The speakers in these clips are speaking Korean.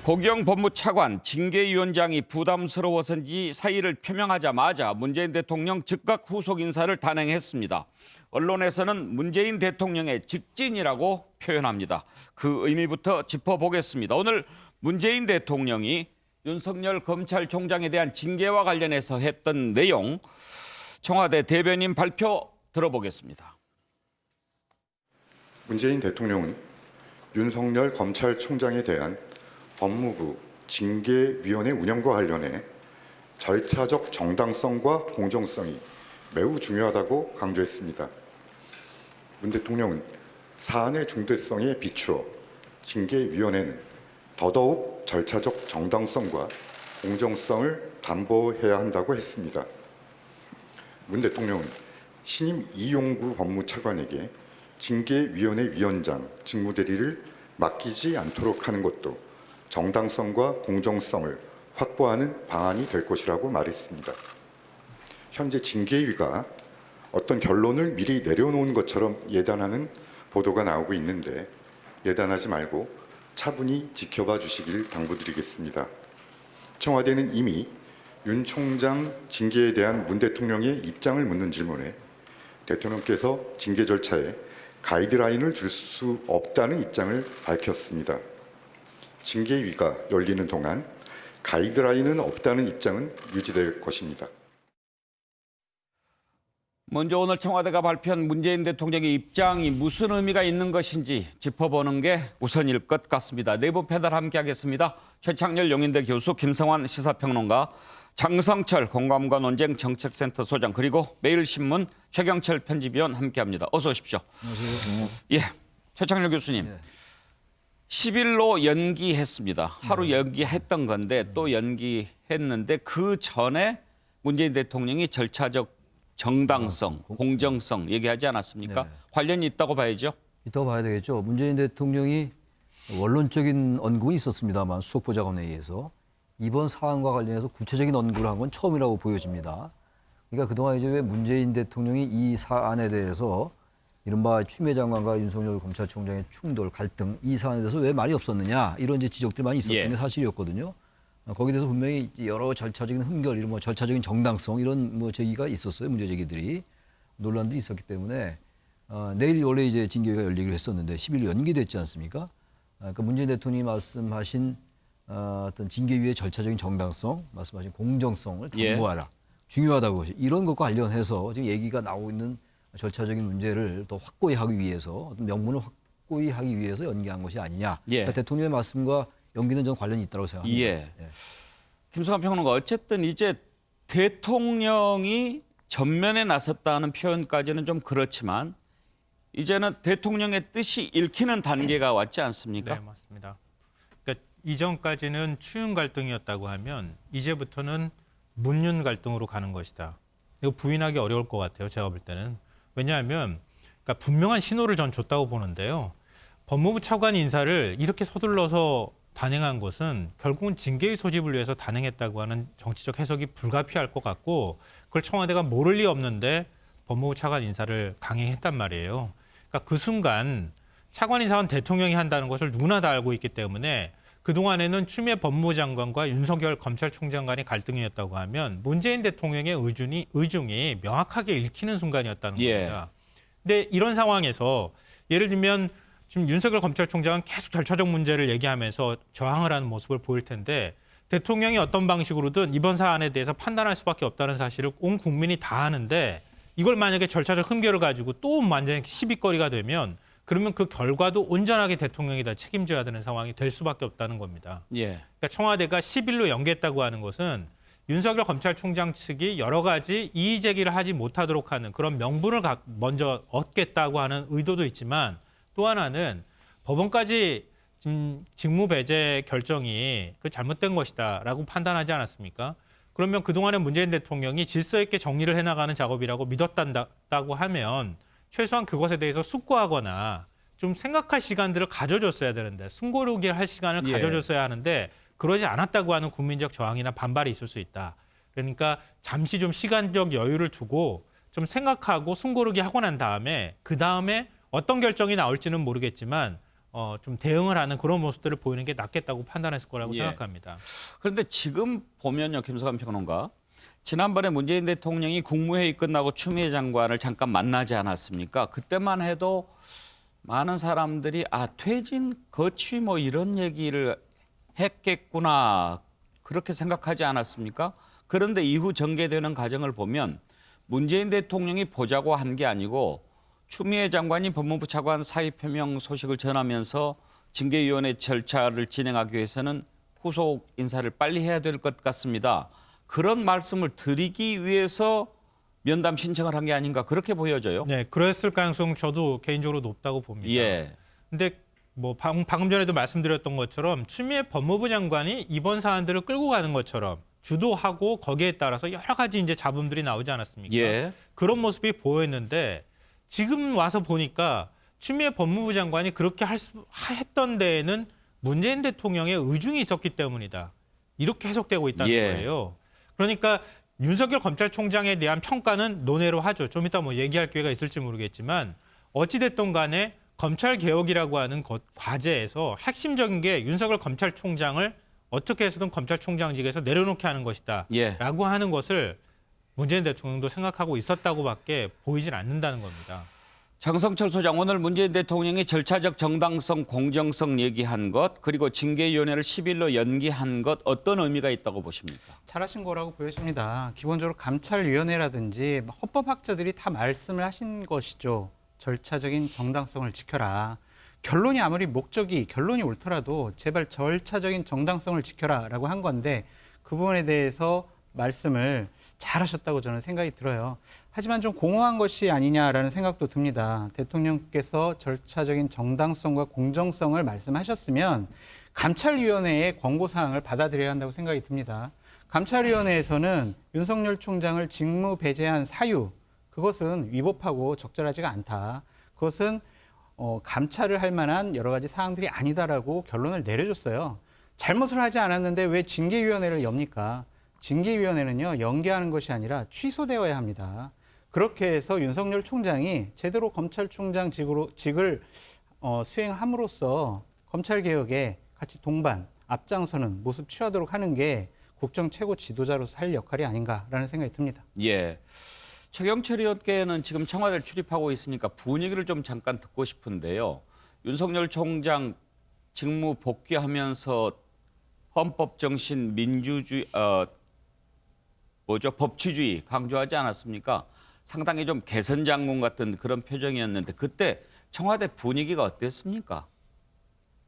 고기영 법무차관 징계위원장이 부담스러워서인지 사의를 표명하자마자 문재인 대통령 즉각 후속 인사를 단행했습니다. 언론에서는 문재인 대통령의 직진이라고 표현합니다. 그 의미부터 짚어보겠습니다. 오늘 문재인 대통령이 윤석열 검찰총장에 대한 징계와 관련해서 했던 내용, 청와대 대변인 발표 들어보겠습니다. 문재인 대통령은 윤석열 검찰총장에 대한 법무부 징계위원회 운영과 관련해 절차적 정당성과 공정성이 매우 중요하다고 강조했습니다. 문 대통령은 사안의 중대성에 비추어 징계위원회는 더더욱 절차적 정당성과 공정성을 담보해야 한다고 했습니다. 문 대통령은 신임 이용구 법무차관에게 징계위원회 위원장 직무대리를 맡기지 않도록 하는 것도 정당성과 공정성을 확보하는 방안이 될 것이라고 말했습니다. 현재 징계위가 어떤 결론을 미리 내려놓은 것처럼 예단하는 보도가 나오고 있는데 예단하지 말고 차분히 지켜봐 주시길 당부드리겠습니다. 청와대는 이미 윤 총장 징계에 대한 문 대통령의 입장을 묻는 질문에 대통령께서 징계 절차에 가이드라인을 줄 수 없다는 입장을 밝혔습니다. 징계위가 열리는 동안 가이드라인은 없다는 입장은 유지될 것입니다. 먼저 오늘 청와대가 발표한 문재인 대통령의 입장이 무슨 의미가 있는 것인지 짚어보는 게 우선일 것 같습니다. 내부 패널 함께하겠습니다. 최창렬 용인대 교수, 김성환 시사평론가, 장성철 공감과 논쟁 정책센터 소장, 그리고 매일신문 최경철 편집위원 함께합니다. 어서 오십시오. 안녕하세요. 예, 최창렬 교수님. 네. 10일로 연기했습니다. 하루 연기했던 건데 또 연기했는데 그 전에 문재인 대통령이 절차적 정당성, 공정성 얘기하지 않았습니까? 네. 관련이 있다고 봐야죠. 이따가 봐야 되겠죠. 문재인 대통령이 원론적인 언급은 있었습니다만 수석보좌관에 의해서 이번 사안과 관련해서 구체적인 언급을 한 건 처음이라고 보여집니다. 그러니까 그동안 이제 왜 문재인 대통령이 이 사안에 대해서 이른바 추미애 장관과 윤석열 검찰총장의 충돌, 갈등, 이 사안에 대해서 왜 말이 없었느냐 이런 이제 지적들이 많이 있었던 게 사실이었거든요. 거기에 대해서 분명히 여러 절차적인 흠결, 이런 뭐 절차적인 정당성 이런 뭐 제기가 있었어요. 문제 제기들이 논란도 있었기 때문에 내일 원래 이제 징계위가 열리기로 했었는데 10일 연기됐지 않습니까? 그러니까 문재인 대통령이 말씀하신 어떤 징계위의 절차적인 정당성, 말씀하신 공정성을 담보하라. 중요하다고 이런 것과 관련해서 지금 얘기가 나오고 있는 절차적인 문제를 더 확고히 하기 위해서 어떤 명분을 확고히 하기 위해서 연기한 것이 아니냐. 그러니까 대통령의 말씀과 연기는 전 관련이 있다고 생각합니다. 예. 김성환 평론가, 어쨌든 이제 대통령이 전면에 나섰다는 표현까지는 좀 그렇지만 이제는 대통령의 뜻이 읽히는 단계가 왔지 않습니까? 네, 맞습니다. 그러니까 이전까지는 추윤 갈등이었다고 하면 이제부터는 문윤 갈등으로 가는 것이다. 이거 부인하기 어려울 것 같아요. 제가 볼 때는. 왜냐하면 그러니까 분명한 신호를 전 줬다고 보는데요. 법무부 차관 인사를 이렇게 서둘러서 단행한 것은 결국은 징계위 소집을 위해서 단행했다고 하는 정치적 해석이 불가피할 것 같고, 그걸 청와대가 모를 리 없는데 법무부 차관 인사를 강행했단 말이에요. 그러니까 그 순간 차관 인사는 대통령이 한다는 것을 누구나 다 알고 있기 때문에 그동안에는 추미애 법무부 장관과 윤석열 검찰총장 간의 갈등이었다고 하면 문재인 대통령의 의중이 명확하게 읽히는 순간이었다는 겁니다. 근데 이런 상황에서 예를 들면 지금 윤석열 검찰총장은 계속 절차적 문제를 얘기하면서 저항을 하는 모습을 보일 텐데 대통령이 어떤 방식으로든 이번 사안에 대해서 판단할 수밖에 없다는 사실을 온 국민이 다 아는데 이걸 만약에 절차적 흠결을 가지고 또 완전히 시비거리가 되면 그러면 그 결과도 온전하게 대통령이 다 책임져야 되는 상황이 될 수밖에 없다는 겁니다. 그러니까 청와대가 10일로 연기했다고 하는 것은 윤석열 검찰총장 측이 여러 가지 이의 제기를 하지 못하도록 하는 그런 명분을 먼저 얻겠다고 하는 의도도 있지만, 또 하나는 법원까지 직무 배제 결정이 잘못된 것이다라고 판단하지 않았습니까? 그러면 그동안에 문재인 대통령이 질서 있게 정리를 해나가는 작업이라고 믿었다고 하면 최소한 그것에 대해서 숙고하거나 좀 생각할 시간들을 가져줬어야 되는데, 숨고르기를 할 시간을 가져줬어야 하는데 그러지 않았다고 하는 국민적 저항이나 반발이 있을 수 있다. 그러니까 잠시 좀 시간적 여유를 두고 좀 생각하고 숨고르기 하고 난 다음에 그 다음에 어떤 결정이 나올지는 모르겠지만 좀 대응을 하는 그런 모습들을 보이는 게 낫겠다고 판단했을 거라고 예. 생각합니다. 그런데 지금 보면요, 김성환 평론가. 지난번에 문재인 대통령이 국무회의 끝나고 추미애 장관을 잠깐 만나지 않았습니까? 그때만 해도 많은 사람들이 퇴진, 거취 뭐 이런 얘기를 했겠구나 그렇게 생각하지 않았습니까? 그런데 이후 전개되는 과정을 보면 문재인 대통령이 보자고 한 게 아니고 추미애 장관이 법무부 차관 사의 표명 소식을 전하면서 징계위원회 절차를 진행하기 위해서는 후속 인사를 빨리 해야 될 것 같습니다. 그런 말씀을 드리기 위해서 면담 신청을 한 게 아닌가 그렇게 보여져요. 네, 그랬을 가능성 저도 개인적으로 높다고 봅니다. 예. 근데 뭐 방금 전에도 말씀드렸던 것처럼 추미애 법무부 장관이 이번 사안들을 끌고 가는 것처럼 주도하고 거기에 따라서 여러 가지 이제 잡음들이 나오지 않았습니까? 예. 그런 모습이 보였는데 지금 와서 보니까 추미애 법무부 장관이 그렇게 했던 데에는 문재인 대통령의 의중이 있었기 때문이다. 이렇게 해석되고 있다는 예. 거예요. 그러니까 윤석열 검찰총장에 대한 평가는 논외로 하죠. 좀 이따 뭐 얘기할 기회가 있을지 모르겠지만 어찌됐든 간에 검찰개혁이라고 하는 과제에서 핵심적인 게 윤석열 검찰총장을 어떻게 해서든 검찰총장직에서 내려놓게 하는 것이다. 예. 라고 하는 것을 문재인 대통령도 생각하고 있었다고밖에 보이질 않는다는 겁니다. 장성철 소장, 오늘 문재인 대통령이 절차적 정당성, 공정성 얘기한 것, 그리고 징계위원회를 10일로 연기한 것 어떤 의미가 있다고 보십니까? 잘하신 거라고 보여집니다. 기본적으로 감찰위원회라든지 헌법학자들이 다 말씀을 하신 것이죠. 절차적인 정당성을 지켜라. 결론이 아무리 결론이 옳더라도 제발 절차적인 정당성을 지켜라라고 한 건데 그 부분에 대해서 말씀을 잘하셨다고 저는 생각이 들어요. 하지만 좀 공허한 것이 아니냐라는 생각도 듭니다. 대통령께서 절차적인 정당성과 공정성을 말씀하셨으면 감찰위원회의 권고사항을 받아들여야 한다고 생각이 듭니다. 감찰위원회에서는 윤석열 총장을 직무 배제한 사유, 그것은 위법하고 적절하지가 않다. 그것은 감찰을 할 만한 여러 가지 사항들이 아니다라고 결론을 내려줬어요. 잘못을 하지 않았는데 왜 징계위원회를 엽니까? 징계위원회는요, 연기하는 것이 아니라 취소되어야 합니다. 그렇게 해서 윤석열 총장이 제대로 검찰총장 직을 수행함으로써 검찰개혁에 같이 동반, 앞장서는 모습 취하도록 하는 게 국정 최고 지도자로서 할 역할이 아닌가라는 생각이 듭니다. 예. 최경철 의원께는 지금 청와대를 출입하고 있으니까 분위기를 좀 잠깐 듣고 싶은데요. 윤석열 총장 직무 복귀하면서 헌법 정신, 민주주의, 법치주의 강조하지 않았습니까? 상당히 좀 개선 장군 같은 그런 표정이었는데 그때 청와대 분위기가 어땠습니까?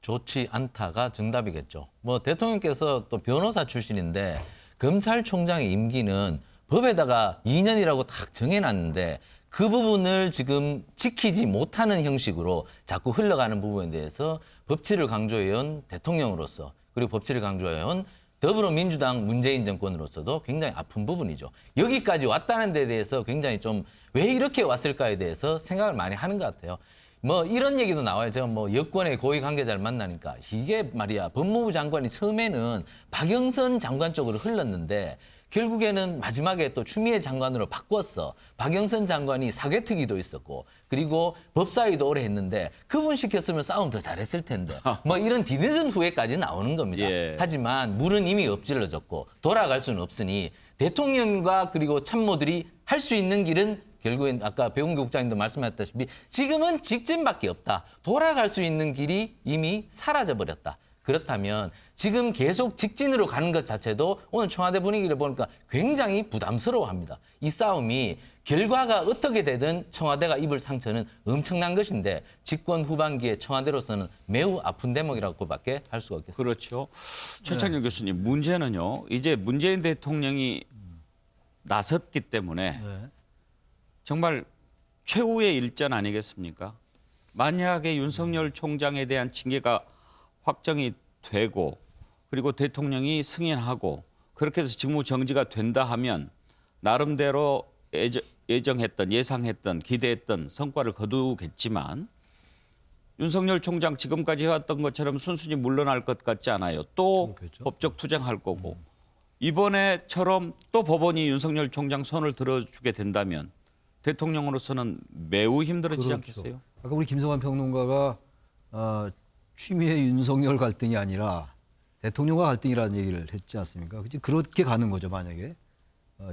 좋지 않다가 정답이겠죠. 뭐 대통령께서 또 변호사 출신인데 검찰총장의 임기는 법에다가 2년이라고 딱 정해놨는데 그 부분을 지금 지키지 못하는 형식으로 자꾸 흘러가는 부분에 대해서 법치를 강조해온 대통령으로서 그리고 법치를 강조해온 더불어민주당 문재인 정권으로서도 굉장히 아픈 부분이죠. 여기까지 왔다는 데 대해서 굉장히 좀 왜 이렇게 왔을까에 대해서 생각을 많이 하는 것 같아요. 뭐 이런 얘기도 나와요. 제가 뭐 여권의 고위 관계자를 만나니까 이게 말이야 법무부 장관이 처음에는 박영선 장관 쪽으로 흘렀는데 결국에는 마지막에 또 추미애 장관으로 바꿨어. 박영선 장관이 사개특위도 있었고 그리고 법사위도 오래 했는데 그분 시켰으면 싸움 더 잘했을 텐데 뭐 이런 뒤늦은 후회까지 나오는 겁니다. 예. 하지만 물은 이미 엎질러졌고 돌아갈 수는 없으니 대통령과 그리고 참모들이 할 수 있는 길은 결국엔 아까 배훈기 국장님도 말씀하셨다시피 지금은 직진밖에 없다. 돌아갈 수 있는 길이 이미 사라져버렸다. 그렇다면 지금 계속 직진으로 가는 것 자체도 오늘 청와대 분위기를 보니까 굉장히 부담스러워합니다. 이 싸움이 결과가 어떻게 되든 청와대가 입을 상처는 엄청난 것인데 집권 후반기에 청와대로서는 매우 아픈 대목이라고밖에 할 수가 없겠습니다. 그렇죠. 최창렬 교수님, 문제는요. 이제 문재인 대통령이 나섰기 때문에 정말 최후의 일전 아니겠습니까? 만약에 윤석열 총장에 대한 징계가 확정이 되고 그리고 대통령이 승인하고 그렇게 해서 직무 정지가 된다 하면 나름대로 예상했던 기대했던 성과를 거두겠지만 윤석열 총장 지금까지 해왔던 것처럼 순순히 물러날 것 같지 않아요. 또 그렇겠죠. 법적 투쟁할 거고 이번에처럼 또 법원이 윤석열 총장 손을 들어주게 된다면 대통령으로서는 매우 힘들어지지 그렇죠. 않겠어요? 아까 우리 김성환 평론가가 추미애 윤석열 갈등이 아니라 대통령과 갈등이라는 얘기를 했지 않습니까? 그렇게 가는 거죠, 만약에.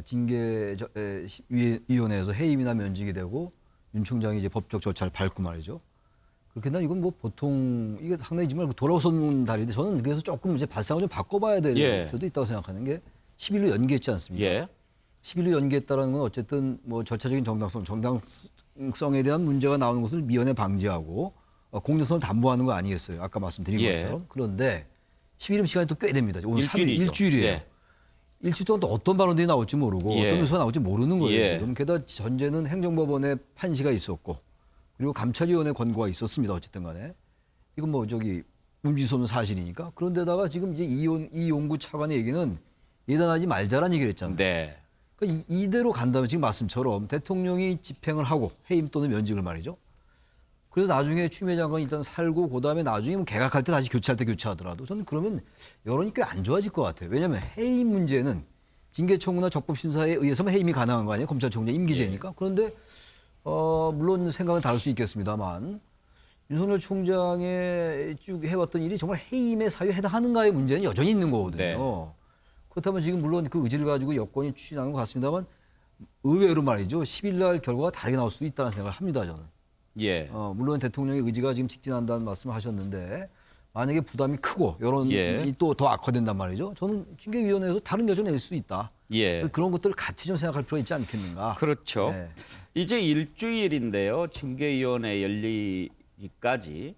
징계위원회에서 해임이나 면직이 되고 윤 총장이 이제 법적 절차를 밟고 말이죠. 그렇게 된다면 이건 뭐 보통 이게 상당히 정말 돌아서는 달인데 저는 그래서 조금 이제 발상을 좀 바꿔봐야 될 필요도 있다고 생각하는 게 10일로 연기했지 않습니까? 예. 10일로 연기했다는 건 어쨌든 뭐 절차적인 정당성에 대한 문제가 나오는 것을 미연에 방지하고 공정성을 담보하는 거 아니겠어요? 아까 말씀드린 예. 것처럼. 그런데 10일이면 시간이 또 꽤 됩니다. 오늘 3일, 일주일이죠. 일주일이에요. 예. 일주일 동안 또 어떤 발언들이 나올지 모르고 예. 어떤 뉴스가 나올지 모르는 거예요. 예. 지금 게다가 전제는 행정법원의 판시가 있었고 그리고 감찰위원회 권고가 있었습니다. 어쨌든 간에. 이건 뭐 움직일 수 없는 사실이니까. 그런데다가 지금 이제 이용구 차관의 얘기는 예단하지 말자라는 얘기를 했잖아요. 네. 그러니까 이대로 간다면 지금 말씀처럼 대통령이 집행을 하고 해임 또는 면직을 말이죠. 그래서 나중에 추미애 장관이 일단 살고 그다음에 나중에 뭐 개각할 때 다시 교체할 때 교체하더라도 저는 그러면 여론이 꽤 안 좋아질 것 같아요. 왜냐하면 해임 문제는 징계청구나 적법심사에 의해서만 해임이 가능한 거 아니에요. 검찰총장 임기제니까. 그런데 물론 생각은 다를 수 있겠습니다만 윤석열 총장의 쭉 해왔던 일이 정말 해임의 사유에 해당하는가의 문제는 여전히 있는 거거든요. 네. 그렇다면 지금 물론 그 의지를 가지고 여권이 추진하는 것 같습니다만 의외로 말이죠. 10일 날 결과가 다르게 나올 수 있다는 생각을 합니다. 저는. 예. 물론 대통령의 의지가 지금 직진한다는 말씀을 하셨는데 만약에 부담이 크고 여론이 예. 또 더 악화된단 말이죠. 저는 징계위원회에서 다른 결정을 낼 수 있다. 예. 그런 것들을 같이 좀 생각할 필요가 있지 않겠는가. 그렇죠. 네. 이제 일주일인데요. 징계위원회 열리기까지.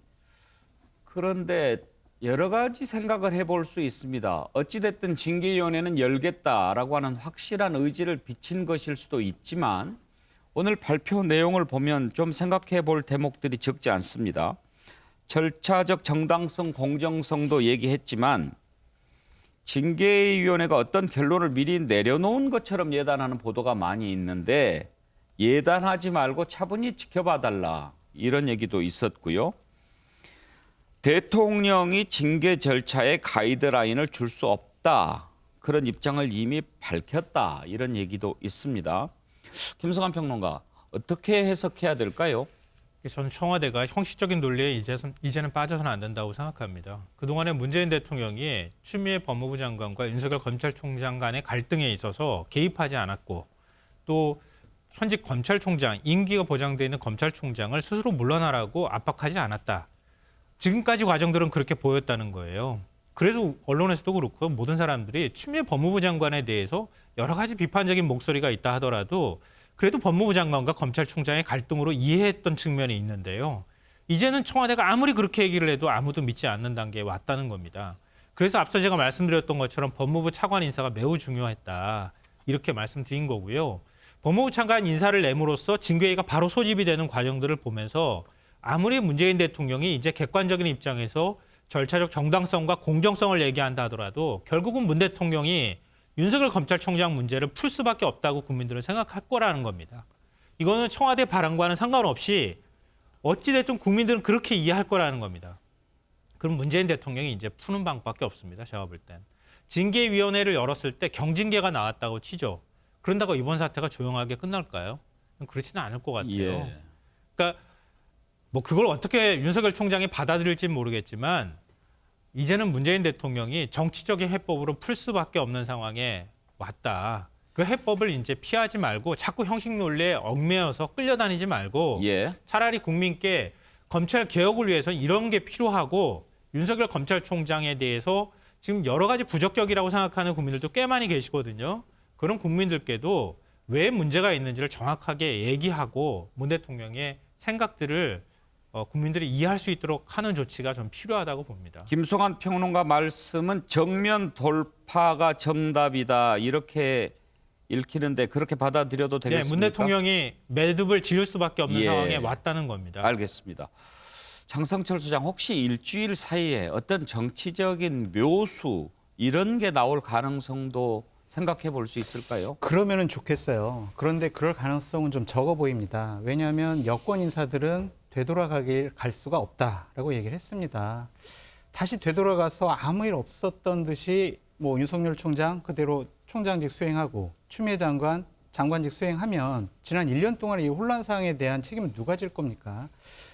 그런데 여러 가지 생각을 해볼 수 있습니다. 어찌됐든 징계위원회는 열겠다라고 하는 확실한 의지를 비친 것일 수도 있지만 오늘 발표 내용을 보면 좀 생각해 볼 대목들이 적지 않습니다. 절차적 정당성, 공정성도 얘기했지만 징계위원회가 어떤 결론을 미리 내려놓은 것처럼 예단하는 보도가 많이 있는데 예단하지 말고 차분히 지켜봐달라 이런 얘기도 있었고요. 대통령이 징계 절차에 가이드라인을 줄 수 없다. 그런 입장을 이미 밝혔다. 이런 얘기도 있습니다. 김성환 평론가, 어떻게 해석해야 될까요? 저는 청와대가 형식적인 논리에 이제는 빠져서는 안 된다고 생각합니다. 그동안에 문재인 대통령이 추미애 법무부 장관과 윤석열 검찰총장 간의 갈등에 있어서 개입하지 않았고 또 현직 검찰총장, 임기가 보장되어 있는 검찰총장을 스스로 물러나라고 압박하지 않았다. 지금까지 과정들은 그렇게 보였다는 거예요. 그래서 언론에서도 그렇고 모든 사람들이 추미애 법무부 장관에 대해서 여러 가지 비판적인 목소리가 있다 하더라도 그래도 법무부 장관과 검찰총장의 갈등으로 이해했던 측면이 있는데요. 이제는 청와대가 아무리 그렇게 얘기를 해도 아무도 믿지 않는 단계에 왔다는 겁니다. 그래서 앞서 제가 말씀드렸던 것처럼 법무부 차관 인사가 매우 중요했다. 이렇게 말씀드린 거고요. 법무부 차관 인사를 내므로써 징계위가 바로 소집이 되는 과정들을 보면서 아무리 문재인 대통령이 이제 객관적인 입장에서 절차적 정당성과 공정성을 얘기한다 하더라도 결국은 문 대통령이 윤석열 검찰총장 문제를 풀 수밖에 없다고 국민들은 생각할 거라는 겁니다. 이거는 청와대 바람과는 상관없이 어찌됐든 국민들은 그렇게 이해할 거라는 겁니다. 그럼 문재인 대통령이 이제 푸는 방법밖에 없습니다. 제가 볼 땐. 징계위원회를 열었을 때 경징계가 나왔다고 치죠. 그런다고 이번 사태가 조용하게 끝날까요? 그렇지는 않을 것 같아요. 예. 그러니까 뭐 그걸 어떻게 윤석열 총장이 받아들일지 모르겠지만 이제는 문재인 대통령이 정치적인 해법으로 풀 수밖에 없는 상황에 왔다. 그 해법을 이제 피하지 말고 자꾸 형식 논리에 얽매여서 끌려다니지 말고 예. 차라리 국민께 검찰 개혁을 위해서 이런 게 필요하고 윤석열 검찰총장에 대해서 지금 여러 가지 부적격이라고 생각하는 국민들도 꽤 많이 계시거든요. 그런 국민들께도 왜 문제가 있는지를 정확하게 얘기하고 문 대통령의 생각들을 국민들이 이해할 수 있도록 하는 조치가 좀 필요하다고 봅니다. 김성환 평론가 말씀은 정면 돌파가 정답이다 이렇게 읽히는데 그렇게 받아들여도 네, 되겠습니까? 문 대통령이 매듭을 지을 수밖에 없는 예. 상황에 왔다는 겁니다. 알겠습니다. 장성철 소장 혹시 일주일 사이에 어떤 정치적인 묘수 이런 게 나올 가능성도 생각해 볼 수 있을까요? 그러면은 좋겠어요. 그런데 그럴 가능성은 좀 적어 보입니다. 왜냐하면 여권 인사들은 되돌아가길 갈 수가 없다라고 얘기를 했습니다. 다시 되돌아가서 아무 일 없었던 듯이 뭐 윤석열 총장 그대로 총장직 수행하고 추미애 장관 장관직 수행하면 지난 1년 동안의 이 혼란 사항에 대한 책임은 누가 질 겁니까?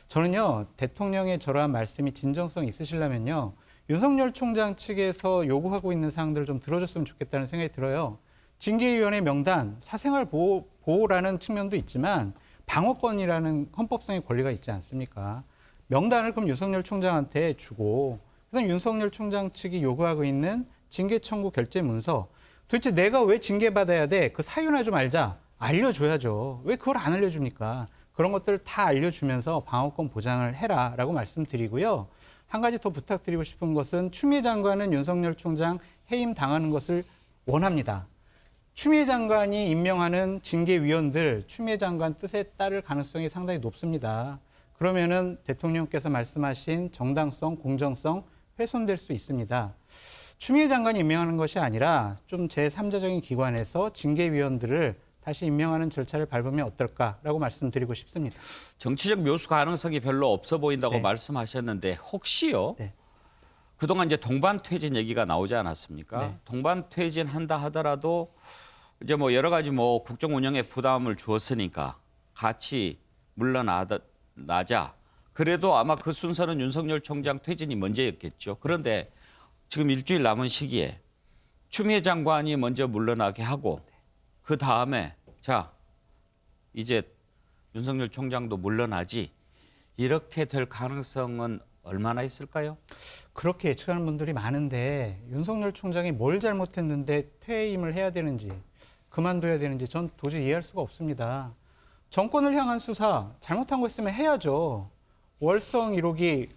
저는요, 대통령의 저러한 말씀이 진정성 있으시려면요, 윤석열 총장 측에서 요구하고 있는 사항들을 좀 들어줬으면 좋겠다는 생각이 들어요. 징계위원회 명단, 사생활 보호라는 측면도 있지만 방어권이라는 헌법상의 권리가 있지 않습니까? 명단을 그럼 윤석열 총장한테 주고, 그래서 윤석열 총장 측이 요구하고 있는 징계 청구 결재 문서, 도대체 내가 왜 징계받아야 돼? 그 사유나 좀 알자. 알려줘야죠. 왜 그걸 안 알려줍니까? 그런 것들을 다 알려주면서 방어권 보장을 해라라고 말씀드리고요. 한 가지 더 부탁드리고 싶은 것은 추미애 장관은 윤석열 총장 해임 당하는 것을 원합니다. 추미애 장관이 임명하는 징계위원들, 추미애 장관 뜻에 따를 가능성이 상당히 높습니다. 그러면은 대통령께서 말씀하신 정당성, 공정성 훼손될 수 있습니다. 추미애 장관이 임명하는 것이 아니라 좀 제3자적인 기관에서 징계위원들을 다시 임명하는 절차를 밟으면 어떨까라고 말씀드리고 싶습니다. 정치적 묘수 가능성이 별로 없어 보인다고 네. 말씀하셨는데 혹시요? 네. 그동안 이제 동반 퇴진 얘기가 나오지 않았습니까? 네. 동반 퇴진한다 하더라도 이제 뭐 여러 가지 뭐 국정 운영에 부담을 주었으니까 같이 물러나자. 그래도 아마 그 순서는 윤석열 총장 퇴진이 먼저였겠죠. 그런데 지금 일주일 남은 시기에 추미애 장관이 먼저 물러나게 하고 그 다음에 자 이제 윤석열 총장도 물러나지 이렇게 될 가능성은 얼마나 있을까요? 그렇게 예측하는 분들이 많은데 윤석열 총장이 뭘 잘못했는데 퇴임을 해야 되는지 그만둬야 되는지 전 도저히 이해할 수가 없습니다. 정권을 향한 수사 잘못한 거 있으면 해야죠. 월성 1호기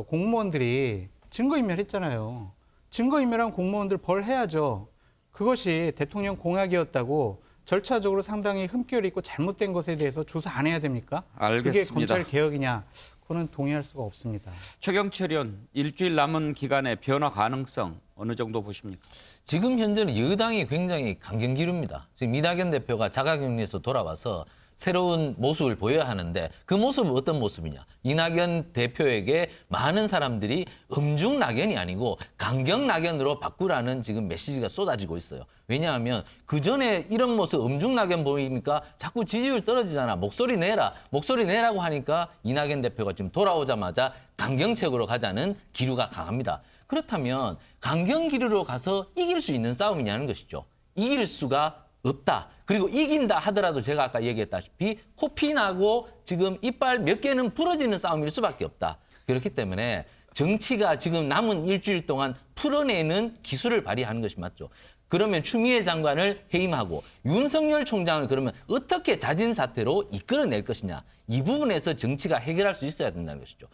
공무원들이 증거인멸했잖아요. 증거인멸한 공무원들 벌해야죠. 그것이 대통령 공약이었다고 절차적으로 상당히 흠결이 있고 잘못된 것에 대해서 조사 안 해야 됩니까? 알겠습니다. 그게 검찰 개혁이냐? 그거는 동의할 수가 없습니다. 최경철 의원 일주일 남은 기간에 변화 가능성 어느 정도 보십니까? 지금 현재는 여당이 굉장히 강경 기류입니다. 지금 이낙연 대표가 자가격리에서 돌아와서 새로운 모습을 보여야 하는데 그 모습은 어떤 모습이냐. 이낙연 대표에게 많은 사람들이 음중 낙연이 아니고 강경 낙연으로 바꾸라는 지금 메시지가 쏟아지고 있어요. 왜냐하면 그전에 이런 모습 음중 낙연 보이니까 자꾸 지지율 떨어지잖아. 목소리 내라고 하니까 이낙연 대표가 지금 돌아오자마자 강경책으로 가자는 기류가 강합니다. 그렇다면 강경 기류로 가서 이길 수 있는 싸움이냐는 것이죠. 이길 수가 없다. 그리고 이긴다 하더라도 제가 아까 얘기했다시피 코피 나고 지금 이빨 몇 개는 부러지는 싸움일 수밖에 없다. 그렇기 때문에 정치가 지금 남은 일주일 동안 풀어내는 기술을 발휘하는 것이 맞죠. 그러면 추미애 장관을 해임하고 윤석열 총장을 그러면 어떻게 자진 사퇴로 이끌어낼 것이냐. 이 부분에서 정치가 해결할 수 있어야 된다는 것이죠.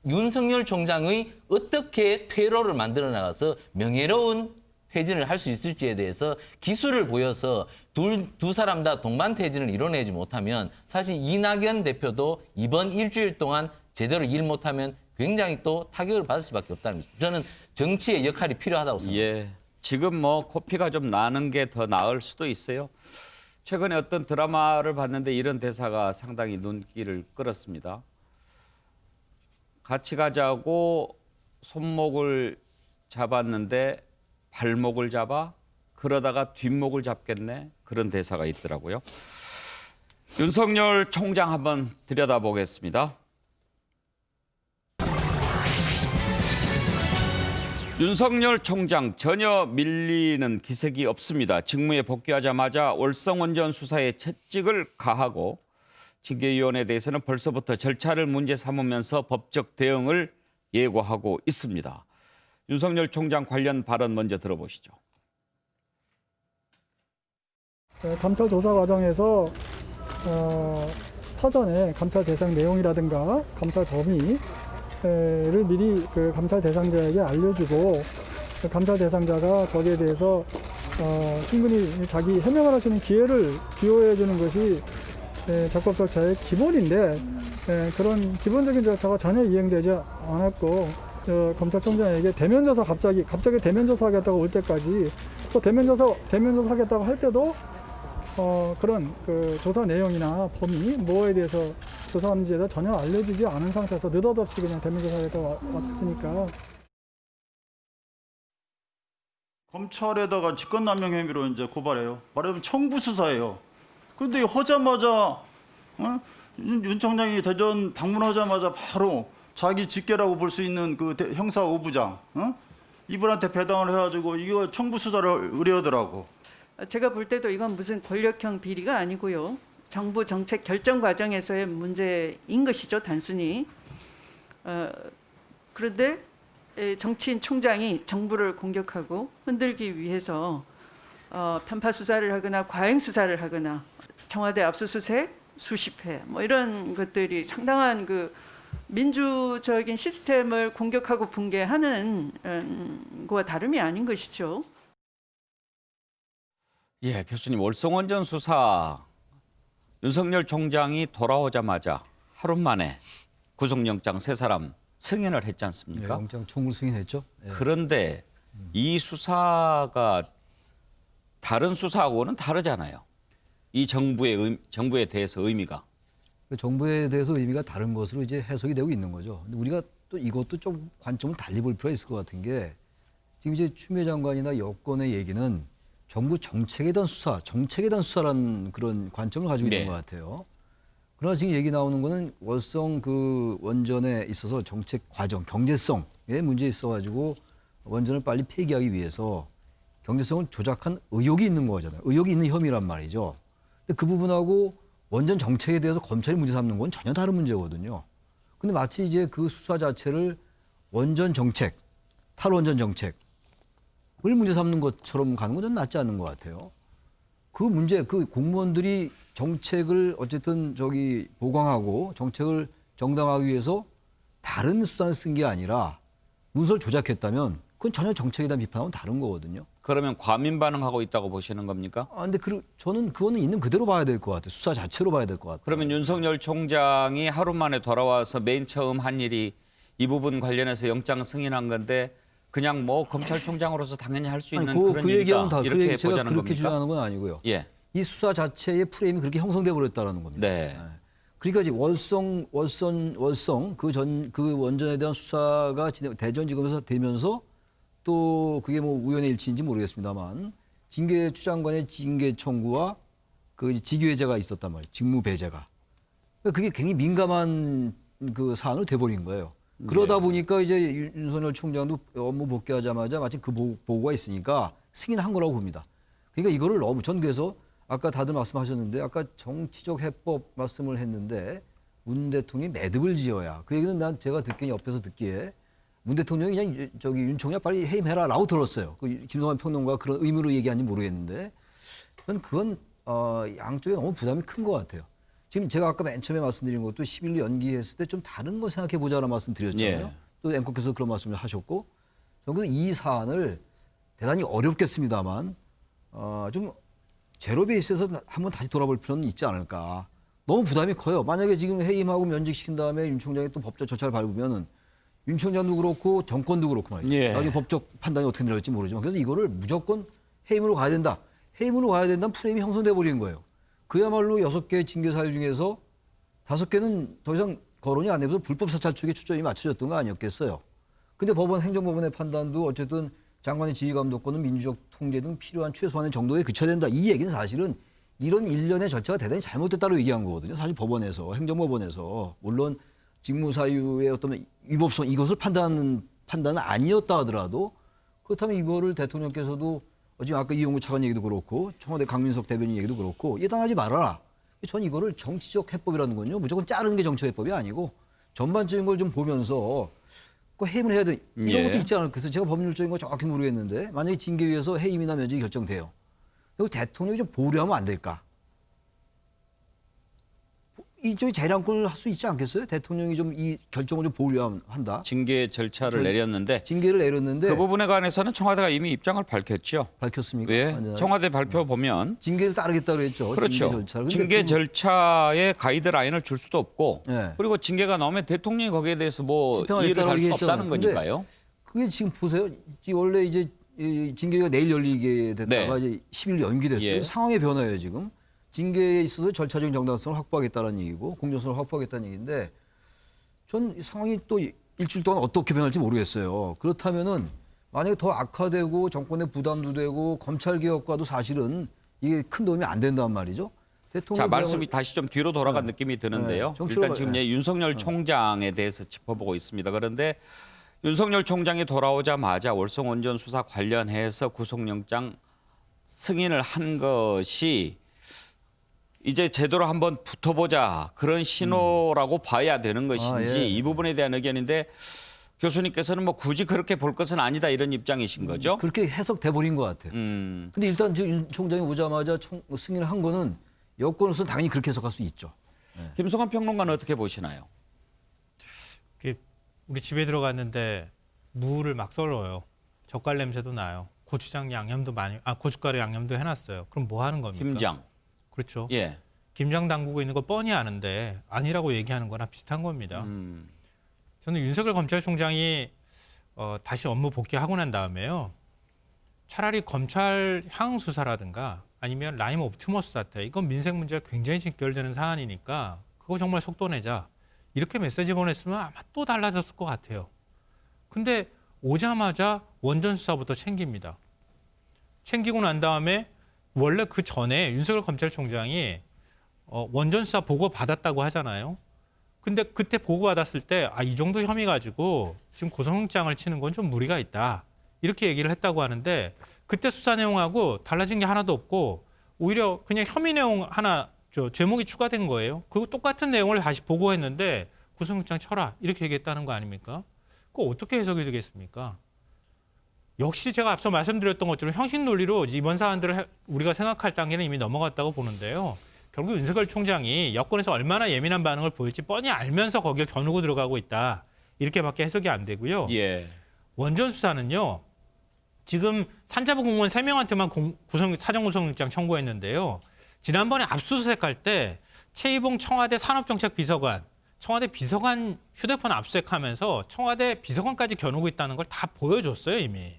윤석열 총장의 어떻게 퇴로를 만들어 나가서 명예로운 퇴진을 할 수 있을지에 대해서 기술을 보여서 두 사람 다 동반 퇴진을 이뤄내지 못하면 사실 이낙연 대표도 이번 일주일 동안 제대로 일 못하면 굉장히 또 타격을 받을 수밖에 없다는 거죠. 저는 정치의 역할이 필요하다고 생각합니다. 예, 지금 뭐 코피가 좀 나는 게 더 나을 수도 있어요. 최근에 어떤 드라마를 봤는데 이런 대사가 상당히 눈길을 끌었습니다. 같이 가자고 손목을 잡았는데 발목을 잡아 그러다가 뒷목을 잡겠네. 그런 대사가 있더라고요. 윤석열 총장 한번 들여다보겠습니다. 윤석열 총장 전혀 밀리는 기색이 없습니다. 직무에 복귀하자마자 월성원전 수사에 채찍을 가하고 징계위원회에 대해서는 벌써부터 절차를 문제 삼으면서 법적 대응을 예고하고 있습니다. 윤석열 총장 관련 발언 먼저 들어보시죠. 감찰 조사 과정에서 사전에 감찰 대상 내용이라든가 감찰 범위를 미리 그 감찰 대상자에게 알려주고 감찰 대상자가 거기에 대해서 충분히 자기 해명을 하시는 기회를 기호해 주는 것이 적법 절차의 기본인데 그런 기본적인 절차가 전혀 이행되지 않았고 검찰총장에게 대면 조사 갑자기 대면 조사하겠다고 올 때까지 또 대면 조사 하겠다고 할 때도 그런 그 조사 내용이나 범위 뭐에 대해서 조사하는지에 대해서 전혀 알려지지 않은 상태에서 느닷없이 그냥 대면 조사하겠다고 왔으니까 검찰에다가 직권남용 혐의로 이제 고발해요. 말하자면 청부 수사예요. 근데 하자마자 윤 청장이 대전 방문하자마자 바로 자기 직계라고 볼 수 있는 그 형사 5부장 이분한테 배당을 해가지고 이거 청부 수사를 의뢰하더라고. 제가 볼 때도 이건 무슨 권력형 비리가 아니고요. 정부 정책 결정 과정에서의 문제인 것이죠, 단순히. 그런데 정치인 총장이 정부를 공격하고 흔들기 위해서 편파 수사를 하거나 과잉 수사를 하거나 청와대 압수수색 수십 회 뭐 이런 것들이 상당한 그 민주적인 시스템을 공격하고 붕괴하는 거와 다름이 아닌 것이죠. 예, 교수님 월성원전 수사 윤석열 총장이 돌아오자마자 하루 만에 구속영장 3사람 승인을 했지 않습니까? 영장 총을 승인했죠. 예. 그런데 이 수사가 다른 수사하고는 다르잖아요. 이 정부에 대해서 의미가. 그 정부에 대해서 의미가 다른 것으로 이제 해석이 되고 있는 거죠. 근데 우리가 또 이것도 좀 관점을 달리 볼 필요가 있을 것 같은 게 지금 이제 추미애 장관이나 여권의 얘기는 정부 정책에 대한 수사, 정책에 대한 수사라는 그런 관점을 가지고 있는 것 같아요. 그러나 지금 얘기 나오는 거는 월성 그 원전에 있어서 정책 과정, 경제성에 문제 있어가지고 원전을 빨리 폐기하기 위해서 경제성을 조작한 의혹이 있는 거잖아요. 의혹이 있는 혐의란 말이죠. 근데 그 부분하고 원전 정책에 대해서 검찰이 문제 삼는 건 전혀 다른 문제거든요. 근데 마치 이제 그 수사 자체를 원전 정책, 탈원전 정책을 문제 삼는 것처럼 가는 건 좀 낫지 않는 것 같아요. 그 문제, 그 공무원들이 정책을 어쨌든 보강하고 정책을 정당화하기 위해서 다른 수단을 쓴 게 아니라 문서를 조작했다면 그건 전혀 정책에 대한 비판하고는 다른 거거든요. 그러면 과민 반응하고 있다고 보시는 겁니까? 근데 저는 그거는 있는 그대로 봐야 될 것 같아요. 수사 자체로 봐야 될 것 같아요. 그러면 윤석열 총장이 하루 만에 돌아와서 맨 처음 한 일이 이 부분 관련해서 영장 승인한 건데 그냥 뭐 검찰총장으로서 당연히 할 수 있는 그런 그 일이다. 얘기하면 다 이렇게 제가 보자는 그렇게 겁니까? 주장하는 건 아니고요. 예. 이 수사 자체의 프레임이 그렇게 형성돼 버렸다라는 겁니다. 네. 그러니까 이제 월성 그 원전에 대한 수사가 대전지검에서 되면서 또 그게 뭐 우연의 일치인지 모르겠습니다만 징계 추장관의 징계 청구와 그 직위배제가 있었단 말이에요. 직무 배제가. 그게 굉장히 민감한 그 사안으로 돼버린 거예요. 그러다 보니까 이제 윤석열 총장도 업무 복귀하자마자 마침 그 보고가 있으니까 승인한 거라고 봅니다. 그러니까 이거를 너무 전 그래서 아까 다들 말씀하셨는데 아까 정치적 해법 말씀을 했는데 문 대통령이 매듭을 지어야 그 얘기는 제가 옆에서 듣기에 문 대통령이 그냥 윤 총장 빨리 해임해라라고 들었어요. 그 김성환 평론가 그런 의미로 얘기하는지 모르겠는데 그건 양쪽에 너무 부담이 큰 것 같아요. 지금 제가 아까 맨 처음에 말씀드린 것도 10일로 연기했을 때 좀 다른 거 생각해 보자라는 말씀 드렸잖아요. 예. 또 앵커께서 그런 말씀을 하셨고 저는 이 사안을 대단히 어렵겠습니다만 좀 제로 베이스에서 한번 다시 돌아볼 필요는 있지 않을까. 너무 부담이 커요. 만약에 지금 해임하고 면직시킨 다음에 윤 총장이 또 법적 절차를 밟으면은 윤 총장도 그렇고 정권도 그렇고 말이죠. 예. 나중에 법적 판단이 어떻게 내려질지 모르지만 그래서 이거를 무조건 해임으로 가야 된다. 해임으로 가야 된다는 프레임이 형성돼 버리는 거예요. 그야말로 6개의 징계 사유 중에서 5개는 더 이상 거론이 안 되면서 불법 사찰 쪽에 초점이 맞춰졌던 거 아니었겠어요. 근데 행정법원의 판단도 어쨌든 장관의 지휘감독권은 민주적 통제 등 필요한 최소한의 정도에 그쳐야 된다. 이 얘기는 사실은 이런 일련의 절차가 대단히 잘못됐다고 얘기한 거거든요. 사실 법원에서, 행정법원에서. 물론 직무 사유의 어떤 위법성 이것을 판단은 아니었다 하더라도 그렇다면 이거를 대통령께서도 지금 아까 이용구 차관 얘기도 그렇고 청와대 강민석 대변인 얘기도 그렇고 예단하지 말아라. 전 이거를 정치적 해법이라는 건요. 무조건 자르는 게 정치적 해법이 아니고 전반적인 걸 좀 보면서 그 해임을 해야 돼. 이런 것도 있지 않을까. 그래서 제가 법률적인 거 정확히 모르겠는데 만약에 징계위에서 해임이나 면직이 결정돼요. 그리고 대통령이 좀 보류하면 안 될까? 이쪽이 재량권을 할 수 있지 않겠어요? 대통령이 좀 이 결정을 좀 보류한다. 징계 절차를 내렸는데 징계를 내렸는데 그 부분에 관해서는 청와대가 이미 입장을 밝혔죠. 밝혔습니까? 예. 완전하게? 청와대 발표 보면 징계를 따르겠다고 그랬죠. 그렇죠. 징계 징계 절차에 가이드라인을 줄 수도 없고 네. 그리고 징계가 나오면 대통령이 거기에 대해서 뭐 집행을 이해를 할 수 했다고 없다는 얘기했잖아요. 거니까요. 그게 지금 보세요. 원래 이제 이 징계가 내일 열리게 됐다가 이제 10일 연기됐어요. 예. 상황의 변화예요, 지금. 징계에 있어서 절차적인 정당성을 확보하겠다는 얘기고 공정성을 확보하겠다는 얘기인데 전 이 상황이 또 일주일 동안 어떻게 변할지 모르겠어요. 그렇다면은 만약에 더 악화되고 정권의 부담도 되고 검찰 개혁과도 사실은 이게 큰 도움이 안 된단 말이죠. 자, 말씀이 다시 좀 뒤로 돌아간 네. 느낌이 드는데요. 네, 정치로 일단 지금 윤석열 총장에 대해서 짚어보고 있습니다. 그런데 윤석열 총장이 돌아오자마자 월성 원전 수사 관련해서 구속영장 승인을 한 것이 이제 제대로 한번 붙어보자 그런 신호라고 봐야 되는 것인지 예. 이 부분에 대한 의견인데 교수님께서는 뭐 굳이 그렇게 볼 것은 아니다 이런 입장이신 거죠? 그렇게 해석돼 버린 것 같아요. 근데 일단 지금 윤 총장이 오자마자 승인을 한 거는 여권으로서 당연히 그렇게 해석할 수 있죠. 김성환 평론가는 어떻게 보시나요? 우리 집에 들어갔는데 무를 막 썰어요. 젓갈 냄새도 나요. 고추장 양념도 고춧가루 양념도 해놨어요. 그럼 뭐 하는 겁니까? 김장. 그렇죠. 예. 김장 담그고 있는 거 뻔히 아는데 아니라고 얘기하는 거나 비슷한 겁니다. 저는 윤석열 검찰총장이 다시 업무 복귀하고 난 다음에요. 차라리 검찰 향응 수사라든가 아니면 라임 옵티머스 사태, 이건 민생 문제가 굉장히 직결되는 사안이니까 그거 정말 속도 내자. 이렇게 메시지 보냈으면 아마 또 달라졌을 것 같아요. 근데 오자마자 원전 수사부터 챙깁니다. 챙기고 난 다음에 원래 그 전에 윤석열 검찰총장이 원전 수사 보고 받았다고 하잖아요. 근데 그때 보고 받았을 때 이 정도 혐의 가지고 지금 구속영장을 치는 건 좀 무리가 있다. 이렇게 얘기를 했다고 하는데 그때 수사 내용하고 달라진 게 하나도 없고 오히려 그냥 혐의 내용 하나 제목이 추가된 거예요. 그 똑같은 내용을 다시 보고했는데 구속영장 쳐라 이렇게 얘기했다는 거 아닙니까? 그거 어떻게 해석이 되겠습니까? 역시 제가 앞서 말씀드렸던 것처럼 형식 논리로 이번 사안들을 우리가 생각할 단계는 이미 넘어갔다고 보는데요. 결국 윤석열 총장이 여권에서 얼마나 예민한 반응을 보일지 뻔히 알면서 거기에 겨누고 들어가고 있다. 이렇게밖에 해석이 안 되고요. 예. 원전 수사는요. 지금 산자부 공무원 3명한테만 사전구속영장 청구했는데요. 지난번에 압수수색할 때 최이봉 청와대 산업정책비서관, 청와대 비서관 휴대폰 압수수색하면서 청와대 비서관까지 겨누고 있다는 걸 다 보여줬어요 이미.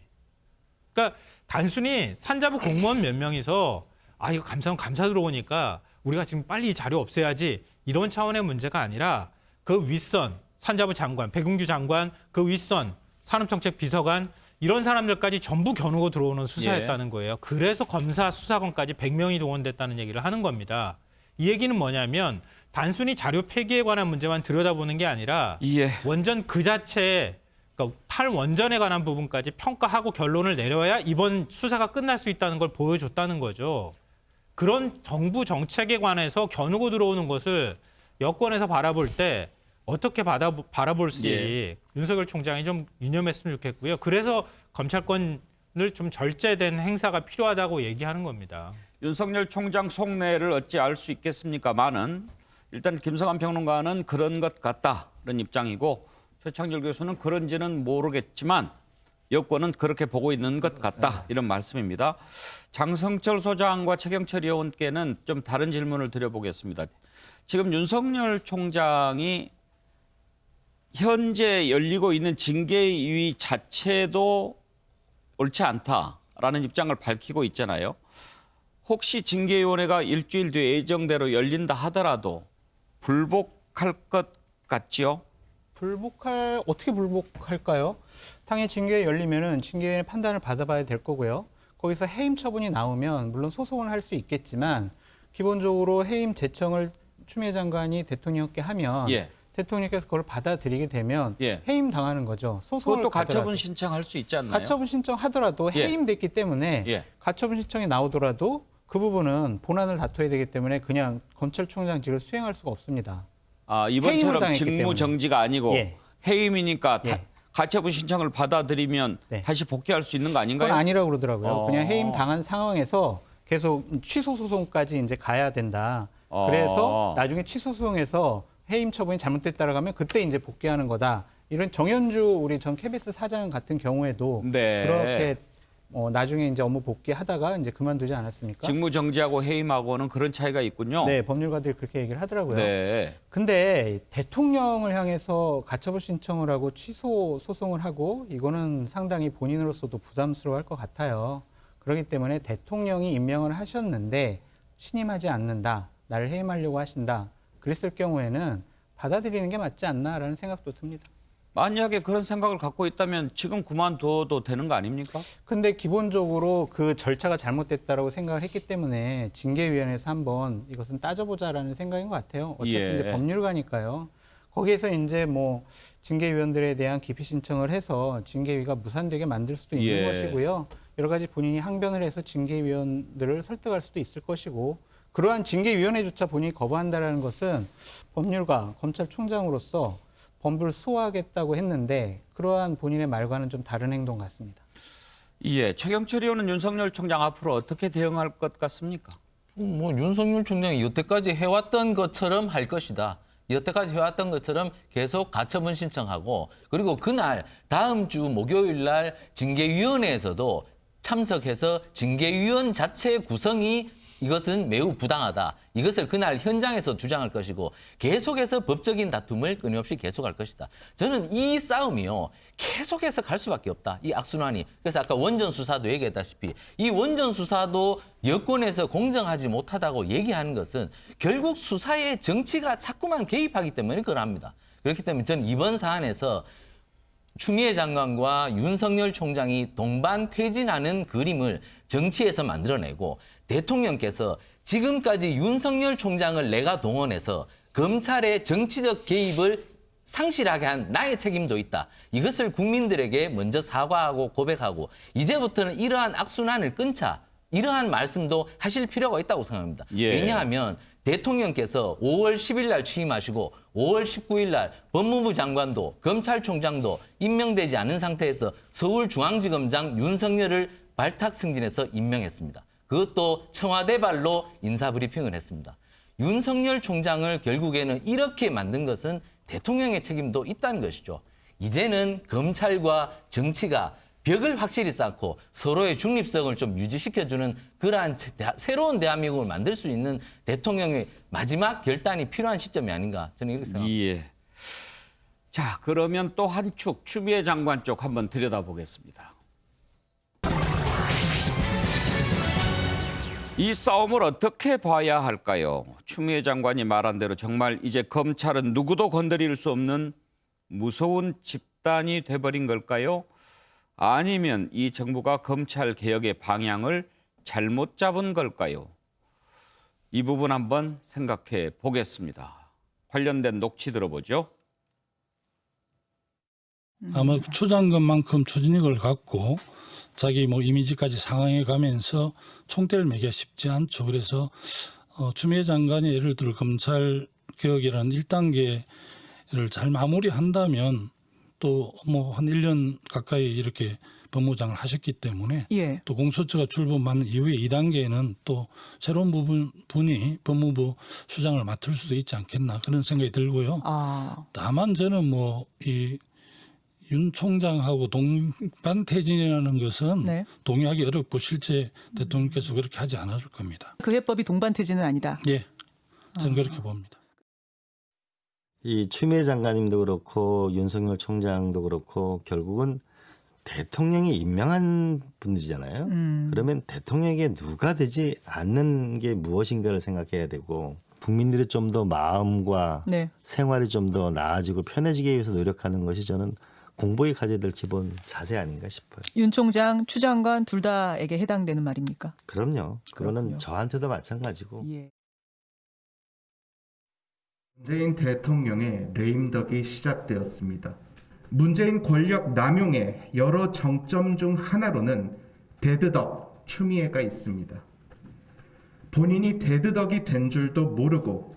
그러니까 단순히 산자부 공무원 몇 명이서 이거 감사 들어오니까 우리가 지금 빨리 이 자료 없애야지 이런 차원의 문제가 아니라 그 윗선 산자부 장관, 백운규 장관, 그 윗선 산업정책 비서관 이런 사람들까지 전부 겨누고 들어오는 수사였다는 거예요. 그래서 검사 수사관까지 100명이 동원됐다는 얘기를 하는 겁니다. 이 얘기는 뭐냐면 단순히 자료 폐기에 관한 문제만 들여다보는 게 아니라 예. 원전 그 자체에 그러니까 탈원전에 관한 부분까지 평가하고 결론을 내려야 이번 수사가 끝날 수 있다는 걸 보여줬다는 거죠. 그런 정부 정책에 관해서 겨누고 들어오는 것을 여권에서 바라볼 때 어떻게 바라볼지 윤석열 총장이 좀 유념했으면 좋겠고요. 그래서 검찰권을 좀 절제된 행사가 필요하다고 얘기하는 겁니다. 윤석열 총장 속내를 어찌 알 수 있겠습니까마는 일단 김성환 평론가는 그런 것 같다 그런 입장이고 최창렬 교수는 그런지는 모르겠지만 여권은 그렇게 보고 있는 것 같다 이런 말씀입니다. 장성철 소장과 최경철 의원께는 좀 다른 질문을 드려보겠습니다. 지금 윤석열 총장이 현재 열리고 있는 징계위 자체도 옳지 않다라는 입장을 밝히고 있잖아요. 혹시 징계위원회가 일주일 뒤에 예정대로 열린다 하더라도 불복할 것 같지요? 어떻게 불복할까요? 당연히 징계에 열리면은 징계의 판단을 받아봐야 될 거고요. 거기서 해임 처분이 나오면 물론 소송을 할 수 있겠지만 기본적으로 해임 제청을 추미애 장관이 대통령께 하면 대통령께서 그걸 받아들이게 되면 해임 당하는 거죠. 소송을 그것도 가처분 신청할 수 있지 않나요? 가처분 신청하더라도 해임됐기 때문에 가처분 신청이 나오더라도 그 부분은 본안을 다퉈야 되기 때문에 그냥 검찰총장직을 수행할 수가 없습니다. 이번처럼 직무 정지가 아니고 해임이니까 가처분 신청을 받아들이면 다시 복귀할 수 있는 거 아닌가요? 그건 아니라고 그러더라고요. 그냥 해임 당한 상황에서 계속 취소 소송까지 이제 가야 된다. 그래서 나중에 취소 소송에서 해임 처분이 잘못됐다라고 하면 그때 이제 복귀하는 거다. 이런 정현주 우리 전 KBS 사장 같은 경우에도 그렇게 나중에 이제 업무 복귀하다가 이제 그만두지 않았습니까? 직무 정지하고 해임하고는 그런 차이가 있군요. 네, 법률가들이 그렇게 얘기를 하더라고요. 네. 근데 대통령을 향해서 가처분 신청을 하고 취소 소송을 하고 이거는 상당히 본인으로서도 부담스러워할 것 같아요. 그렇기 때문에 대통령이 임명을 하셨는데 신임하지 않는다, 나를 해임하려고 하신다. 그랬을 경우에는 받아들이는 게 맞지 않나라는 생각도 듭니다. 만약에 그런 생각을 갖고 있다면 지금 그만둬도 되는 거 아닙니까? 근데 기본적으로 그 절차가 잘못됐다라고 생각을 했기 때문에 징계위원회에서 한번 이것은 따져보자라는 생각인 것 같아요. 어차피 예. 이제 법률가니까요. 거기에서 이제 뭐 징계위원들에 대한 기피 신청을 해서 징계위가 무산되게 만들 수도 있는 예. 것이고요. 여러 가지 본인이 항변을 해서 징계위원들을 설득할 수도 있을 것이고 그러한 징계위원회조차 본인이 거부한다라는 것은 법률가, 검찰총장으로서 법을 수호하겠다고 했는데 그러한 본인의 말과는 좀 다른 행동 같습니다. 예, 최경철 의원은 윤석열 총장 앞으로 어떻게 대응할 것 같습니까? 뭐 윤석열 총장이 여태까지 해왔던 것처럼 할 것이다. 여태까지 해왔던 것처럼 계속 가처분 신청하고 그리고 그날 다음 주 목요일 날 징계위원회에서도 참석해서 징계위원 자체 구성이 이것은 매우 부당하다. 이것을 그날 현장에서 주장할 것이고 계속해서 법적인 다툼을 끊임없이 계속할 것이다. 저는 이 싸움이요. 계속해서 갈 수밖에 없다. 이 악순환이. 그래서 아까 원전 수사도 얘기했다시피 이 원전 수사도 여권에서 공정하지 못하다고 얘기하는 것은 결국 수사에 정치가 자꾸만 개입하기 때문에 그러합니다. 그렇기 때문에 저는 이번 사안에서 추미애 장관과 윤석열 총장이 동반 퇴진하는 그림을 정치에서 만들어내고 대통령께서 지금까지 윤석열 총장을 내가 동원해서 검찰의 정치적 개입을 상실하게 한 나의 책임도 있다. 이것을 국민들에게 먼저 사과하고 고백하고 이제부터는 이러한 악순환을 끊자. 이러한 말씀도 하실 필요가 있다고 생각합니다. 예. 왜냐하면 대통령께서 5월 10일 날 취임하시고 5월 19일 날 법무부 장관도 검찰총장도 임명되지 않은 상태에서 서울중앙지검장 윤석열을 발탁 승진해서 임명했습니다. 그것도 청와대 발로 인사브리핑을 했습니다. 윤석열 총장을 결국에는 이렇게 만든 것은 대통령의 책임도 있다는 것이죠. 이제는 검찰과 정치가 벽을 확실히 쌓고 서로의 중립성을 좀 유지시켜주는 그러한 새로운 대한민국을 만들 수 있는 대통령의 마지막 결단이 필요한 시점이 아닌가 저는 이렇게 생각합니다. 예. 자, 그러면 또 한 축 추미애 장관 쪽 한번 들여다보겠습니다. 이 싸움을 어떻게 봐야 할까요? 추미애 장관이 말한 대로 정말 이제 검찰은 누구도 건드릴 수 없는 무서운 집단이 돼버린 걸까요? 아니면 이 정부가 검찰 개혁의 방향을 잘못 잡은 걸까요? 이 부분 한번 생각해 보겠습니다. 관련된 녹취 들어보죠. 아마 추장관만큼 추진력을 갖고 자기 뭐 이미지까지 상황해 가면서 총대를 매기가 쉽지 않죠. 그래서 추미애 장관이 예를 들어 검찰 개혁이라는 1단계를 잘 마무리한다면 또 뭐 한 1년 가까이 이렇게 법무장을 하셨기 때문에 예. 또 공수처가 출범한 이후에 2단계에는 또 새로운 분이 법무부 수장을 맡을 수도 있지 않겠나 그런 생각이 들고요. 다만 저는 뭐 이 윤 총장하고 동반퇴진이라는 것은 네. 동의하기 어렵고 실제 대통령께서 그렇게 하지 않았을 겁니다. 그 해법이 동반퇴진은 아니다. 예, 저는 그렇게 봅니다. 이 추미애 장관님도 그렇고 윤석열 총장도 그렇고 결국은 대통령이 임명한 분들이잖아요. 그러면 대통령에게 누가 되지 않는 게 무엇인가를 생각해야 되고 국민들이 좀 더 마음과 네. 생활이 좀 더 나아지고 편해지기 위해서 노력하는 것이 저는 공보에 가져야 될 기본 자세 아닌가 싶어요. 윤 총장, 추 장관 둘 다에게 해당되는 말입니까? 그럼요. 그거는 그렇군요. 저한테도 마찬가지고. 예. 문재인 대통령의 레임덕이 시작되었습니다. 문재인 권력 남용의 여러 정점 중 하나로는 데드덕 추미애가 있습니다. 본인이 데드덕이 된 줄도 모르고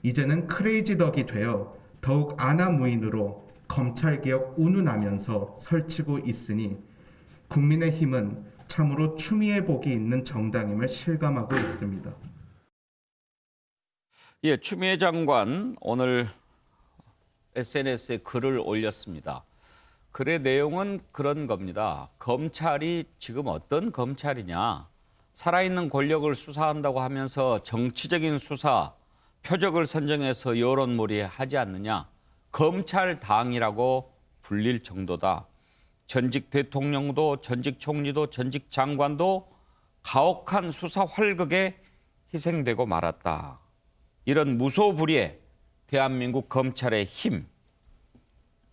이제는 크레이지덕이 되어 더욱 아나무인으로 검찰개혁 운운하면서 설치고 있으니 국민의힘은 참으로 추미애 복이 있는 정당임을 실감하고 있습니다. 예, 추미애 장관 오늘 SNS에 글을 올렸습니다. 글의 내용은 그런 겁니다. 검찰이 지금 어떤 검찰이냐. 살아있는 권력을 수사한다고 하면서 정치적인 수사, 표적을 선정해서 여론몰이 하지 않느냐. 검찰당이라고 불릴 정도다. 전직 대통령도 전직 총리도 전직 장관도 가혹한 수사 활극에 희생되고 말았다. 이런 무소불위의 대한민국 검찰의 힘,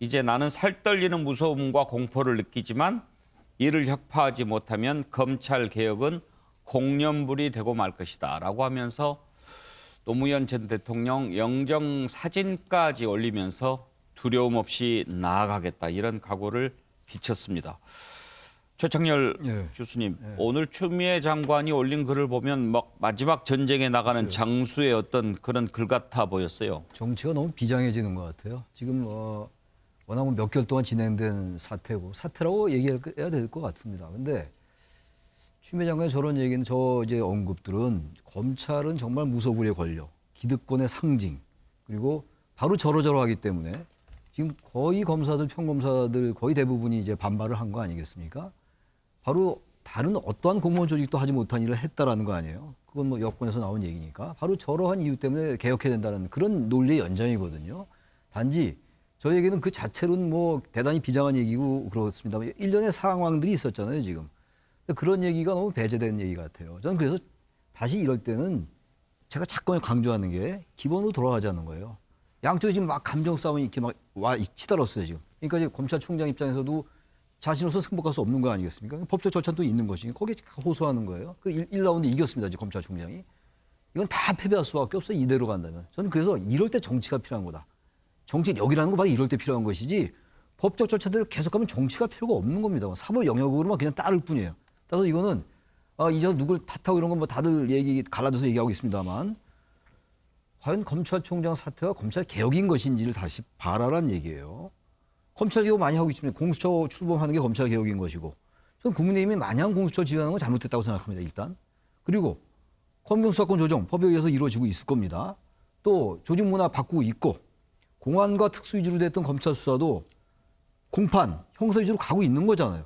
이제 나는 살떨리는 무서움과 공포를 느끼지만 이를 혁파하지 못하면 검찰 개혁은 공연불이 되고 말 것이다 라고 하면서 노무현 전 대통령 영정 사진까지 올리면서 두려움 없이 나아가겠다 이런 각오를 비쳤습니다. 최창렬 교수님, 오늘 추미애 장관이 올린 글을 보면 막 마지막 전쟁에 나가는 장수의 어떤 그런 글 같아 보였어요. 정치가 너무 비장해지는 것 같아요. 지금 워낙 몇 개월 동안 진행된 사태라고 얘기해야 될 것 같습니다. 근데 추미애 장관의 저런 얘기는 이제 언급들은 검찰은 정말 무소불위의 권력, 기득권의 상징, 그리고 바로 저러저러하기 때문에 지금 거의 검사들, 평검사들 거의 대부분이 이제 반발을 한 거 아니겠습니까? 바로 다른 어떠한 공무원 조직도 하지 못한 일을 했다라는 거 아니에요. 그건 뭐 여권에서 나온 얘기니까. 바로 저러한 이유 때문에 개혁해야 된다는 그런 논리의 연장이거든요. 단지 저에게는 그 자체로는 뭐 대단히 비장한 얘기고 그렇습니다. 일련의 상황들이 있었잖아요, 지금. 그런 얘기가 너무 배제된 얘기 같아요. 저는 그래서 다시 이럴 때는 제가 자꾸 강조하는 게 기본으로 돌아가자는 거예요. 양쪽이 지금 막 감정 싸움이 이렇게 막 치달았어요, 지금. 그러니까 이제 검찰총장 입장에서도 자신으로서 승복할 수 없는 거 아니겠습니까? 법적 절차는 또 있는 것이니 거기에 호소하는 거예요. 그 1라운드 이겼습니다, 지금 검찰총장이. 이건 다 패배할 수밖에 없어요, 이대로 간다면. 저는 그래서 이럴 때 정치가 필요한 거다. 정치력이라는 거 바로 이럴 때 필요한 것이지 법적 절차대로 계속 가면 정치가 필요가 없는 겁니다. 사법 영역으로만 그냥 따를 뿐이에요. 따라서 이거는 이제 누굴 탓하고 이런 건 뭐 다들 얘기 갈라져서 얘기하고 있습니다만 과연 검찰총장 사태가 검찰 개혁인 것인지를 다시 봐라란 얘기예요. 검찰 개혁 많이 하고 있습니다. 공수처 출범하는 게 검찰 개혁인 것이고 저는 국민의힘이 마냥 공수처 지휘하는 건 잘못됐다고 생각합니다. 일단. 그리고 검경수사권 조정 법에 의해서 이루어지고 있을 겁니다. 또 조직 문화 바꾸고 있고 공안과 특수 위주로 됐던 검찰 수사도 공판, 형사 위주로 가고 있는 거잖아요.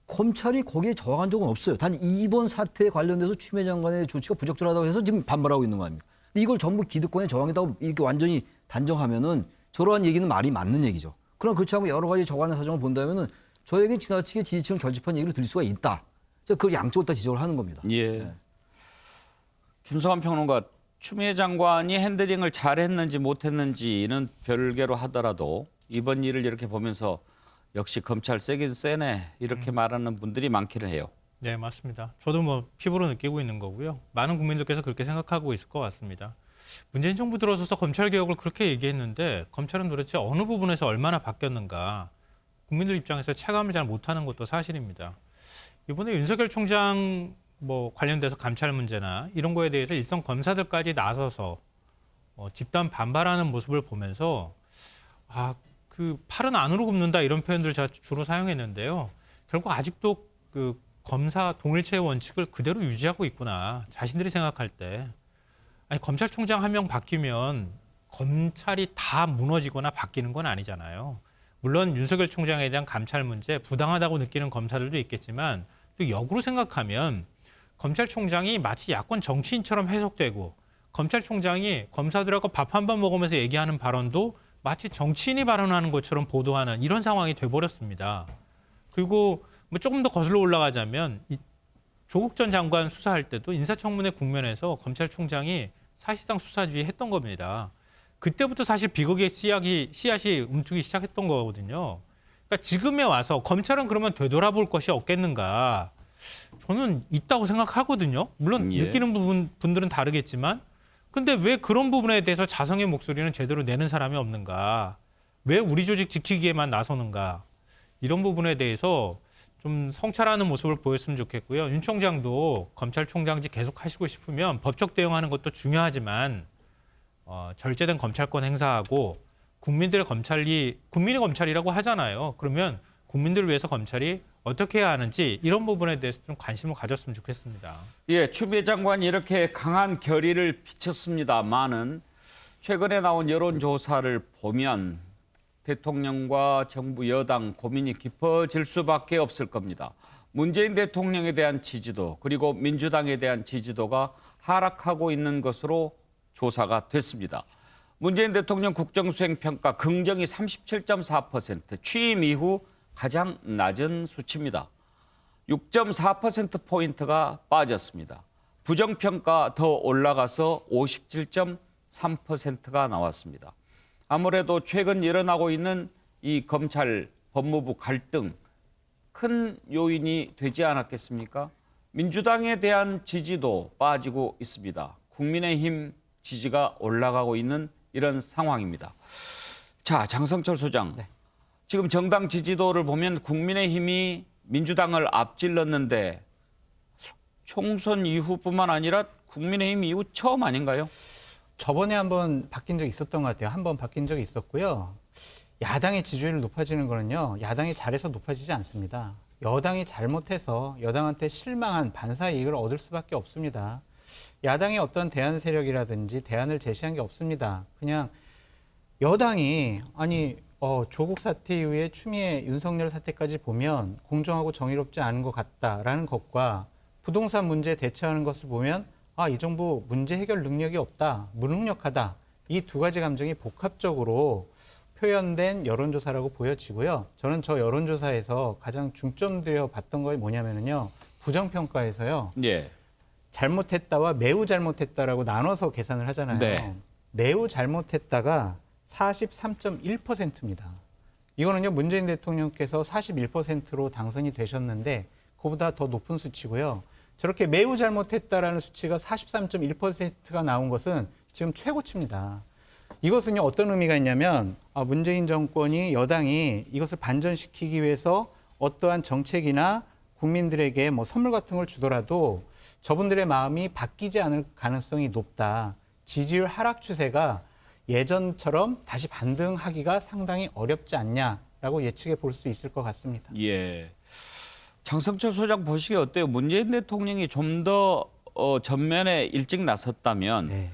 검찰이 거기에 저항한 적은 없어요. 단 이번 사태에 관련돼서 추미애 장관의 조치가 부적절하다고 해서 지금 반발하고 있는 거 아닙니까? 근데 이걸 전부 기득권에 저항했다고 이렇게 완전히 단정하면은 저러한 얘기는 말이 맞는 얘기죠. 그럼 그렇지 않고 여러 가지 저간의 사정을 본다면은 저에게 지나치게 지지층을 결집한 얘기를 들을 수가 있다. 제가 그걸 양쪽을 다 지적을 하는 겁니다. 예. 네. 김성환 평론가, 추미애 장관이 핸들링을 잘했는지 못했는지는 별개로 하더라도 이번 일을 이렇게 보면서 역시 검찰 세긴 세네 이렇게 말하는 분들이 많기는 해요. 네, 맞습니다. 저도 뭐 피부로 느끼고 있는 거고요. 많은 국민들께서 그렇게 생각하고 있을 것 같습니다. 문재인 정부 들어서서 검찰 개혁을 그렇게 얘기했는데 검찰은 도대체 어느 부분에서 얼마나 바뀌었는가 국민들 입장에서 체감을 잘 못하는 것도 사실입니다. 이번에 윤석열 총장 뭐 관련돼서 감찰 문제나 이런 거에 대해서 일선 검사들까지 나서서 집단 반발하는 모습을 보면서 그 팔은 안으로 굽는다 이런 표현들 제가 주로 사용했는데요. 결국 아직도 그 검사 동일체의 원칙을 그대로 유지하고 있구나. 자신들이 생각할 때. 아니 검찰총장 한 명 바뀌면 검찰이 다 무너지거나 바뀌는 건 아니잖아요. 물론 윤석열 총장에 대한 감찰 문제 부당하다고 느끼는 검사들도 있겠지만 또 역으로 생각하면 검찰총장이 마치 야권 정치인처럼 해석되고 검찰총장이 검사들하고 밥 한 번 먹으면서 얘기하는 발언도 마치 정치인이 발언하는 것처럼 보도하는 이런 상황이 돼버렸습니다. 그리고 뭐 조금 더 거슬러 올라가자면 조국 전 장관 수사할 때도 인사청문회 국면에서 검찰총장이 사실상 수사주의 했던 겁니다. 그때부터 사실 비극의 씨앗이 움트기 시작했던 거거든요. 그러니까 지금에 와서 검찰은 그러면 되돌아볼 것이 없겠는가. 저는 있다고 생각하거든요. 물론 느끼는 분들은 다르겠지만 근데 왜 그런 부분에 대해서 자성의 목소리는 제대로 내는 사람이 없는가? 왜 우리 조직 지키기에만 나서는가? 이런 부분에 대해서 좀 성찰하는 모습을 보였으면 좋겠고요. 윤 총장도 검찰총장직 계속 하시고 싶으면 법적 대응하는 것도 중요하지만 절제된 검찰권 행사하고 국민의 검찰이라고 하잖아요. 그러면 국민들을 위해서 검찰이 어떻게 해야 하는지 이런 부분에 대해서 좀 관심을 가졌으면 좋겠습니다. 예, 추미애 장관이 이렇게 강한 결의를 비쳤습니다만은 최근에 나온 여론조사를 보면 대통령과 정부 여당 고민이 깊어질 수밖에 없을 겁니다. 문재인 대통령에 대한 지지도 그리고 민주당에 대한 지지도가 하락하고 있는 것으로 조사가 됐습니다. 문재인 대통령 국정수행평가 긍정이 37.4%, 취임 이후 가장 낮은 수치입니다. 6.4%포인트가 빠졌습니다. 부정평가 더 올라가서 57.3%가 나왔습니다. 아무래도 최근 일어나고 있는 이 검찰 법무부 갈등 큰 요인이 되지 않았겠습니까? 민주당에 대한 지지도 빠지고 있습니다. 국민의힘 지지가 올라가고 있는 이런 상황입니다. 자, 장성철 소장. 네. 지금 정당 지지도를 보면 국민의힘이 민주당을 앞질렀는데 총선 이후뿐만 아니라 국민의힘 이후 처음 아닌가요? 저번에 한번 바뀐 적이 있었던 것 같아요. 한 번 바뀐 적이 있었고요. 야당의 지지율이 높아지는 거는요. 야당이 잘해서 높아지지 않습니다. 여당이 잘못해서 여당한테 실망한 반사 이익을 얻을 수밖에 없습니다. 야당의 어떤 대안 세력이라든지 대안을 제시한 게 없습니다. 그냥 여당이 조국 사태 이후에 추미애 윤석열 사태까지 보면 공정하고 정의롭지 않은 것 같다라는 것과 부동산 문제에 대처하는 것을 보면 이 정부 문제 해결 능력이 없다, 무능력하다. 이 두 가지 감정이 복합적으로 표현된 여론조사라고 보여지고요. 저는 저 여론조사에서 가장 중점 들여 봤던 거 뭐냐면요. 부정평가에서요. 예. 잘못했다와 매우 잘못했다라고 나눠서 계산을 하잖아요. 네. 매우 잘못했다가 43.1%입니다. 이거는요. 문재인 대통령께서 41%로 당선이 되셨는데 그보다 더 높은 수치고요. 저렇게 매우 잘못했다라는 수치가 43.1%가 나온 것은 지금 최고치입니다. 이것은요. 어떤 의미가 있냐면 문재인 정권이 여당이 이것을 반전시키기 위해서 어떠한 정책이나 국민들에게 선물 같은 걸 주더라도 저분들의 마음이 바뀌지 않을 가능성이 높다. 지지율 하락 추세가 예전처럼 다시 반등하기가 상당히 어렵지 않냐라고 예측해 볼 수 있을 것 같습니다. 예. 장성철 소장 보시기에 어때요? 문재인 대통령이 좀 더 전면에 일찍 나섰다면 네.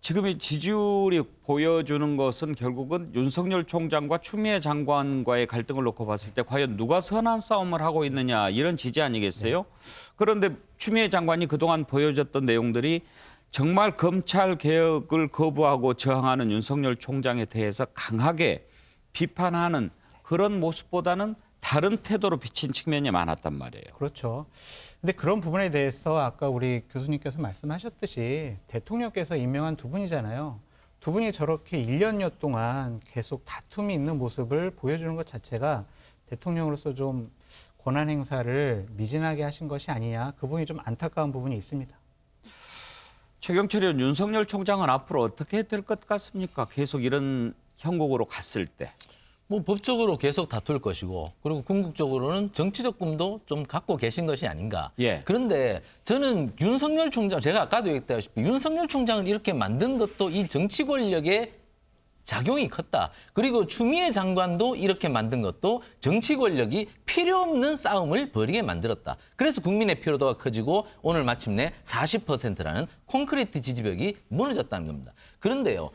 지금의 지지율이 보여주는 것은 결국은 윤석열 총장과 추미애 장관과의 갈등을 놓고 봤을 때 과연 누가 선한 싸움을 하고 있느냐 이런 지지 아니겠어요? 네. 그런데 추미애 장관이 그동안 보여줬던 내용들이 정말 검찰 개혁을 거부하고 저항하는 윤석열 총장에 대해서 강하게 비판하는 그런 모습보다는 다른 태도로 비친 측면이 많았단 말이에요. 그렇죠. 근데 그런 부분에 대해서 아까 우리 교수님께서 말씀하셨듯이 대통령께서 임명한 두 분이잖아요. 두 분이 저렇게 1년여 동안 계속 다툼이 있는 모습을 보여주는 것 자체가 대통령으로서 좀 권한 행사를 미진하게 하신 것이 아니냐. 그 부분이 좀 안타까운 부분이 있습니다. 최경철 의원, 윤석열 총장은 앞으로 어떻게 될 것 같습니까? 계속 이런 형국으로 갔을 때. 법적으로 계속 다툴 것이고 그리고 궁극적으로는 정치적 꿈도 좀 갖고 계신 것이 아닌가. 예. 그런데 저는 윤석열 총장, 제가 아까도 얘기했다시피 윤석열 총장을 이렇게 만든 것도 이 정치 권력의 작용이 컸다. 그리고 추미애 장관도 이렇게 만든 것도 정치 권력이 필요 없는 싸움을 벌이게 만들었다. 그래서 국민의 피로도가 커지고 오늘 마침내 40%라는 콘크리트 지지벽이 무너졌다는 겁니다. 그런데요.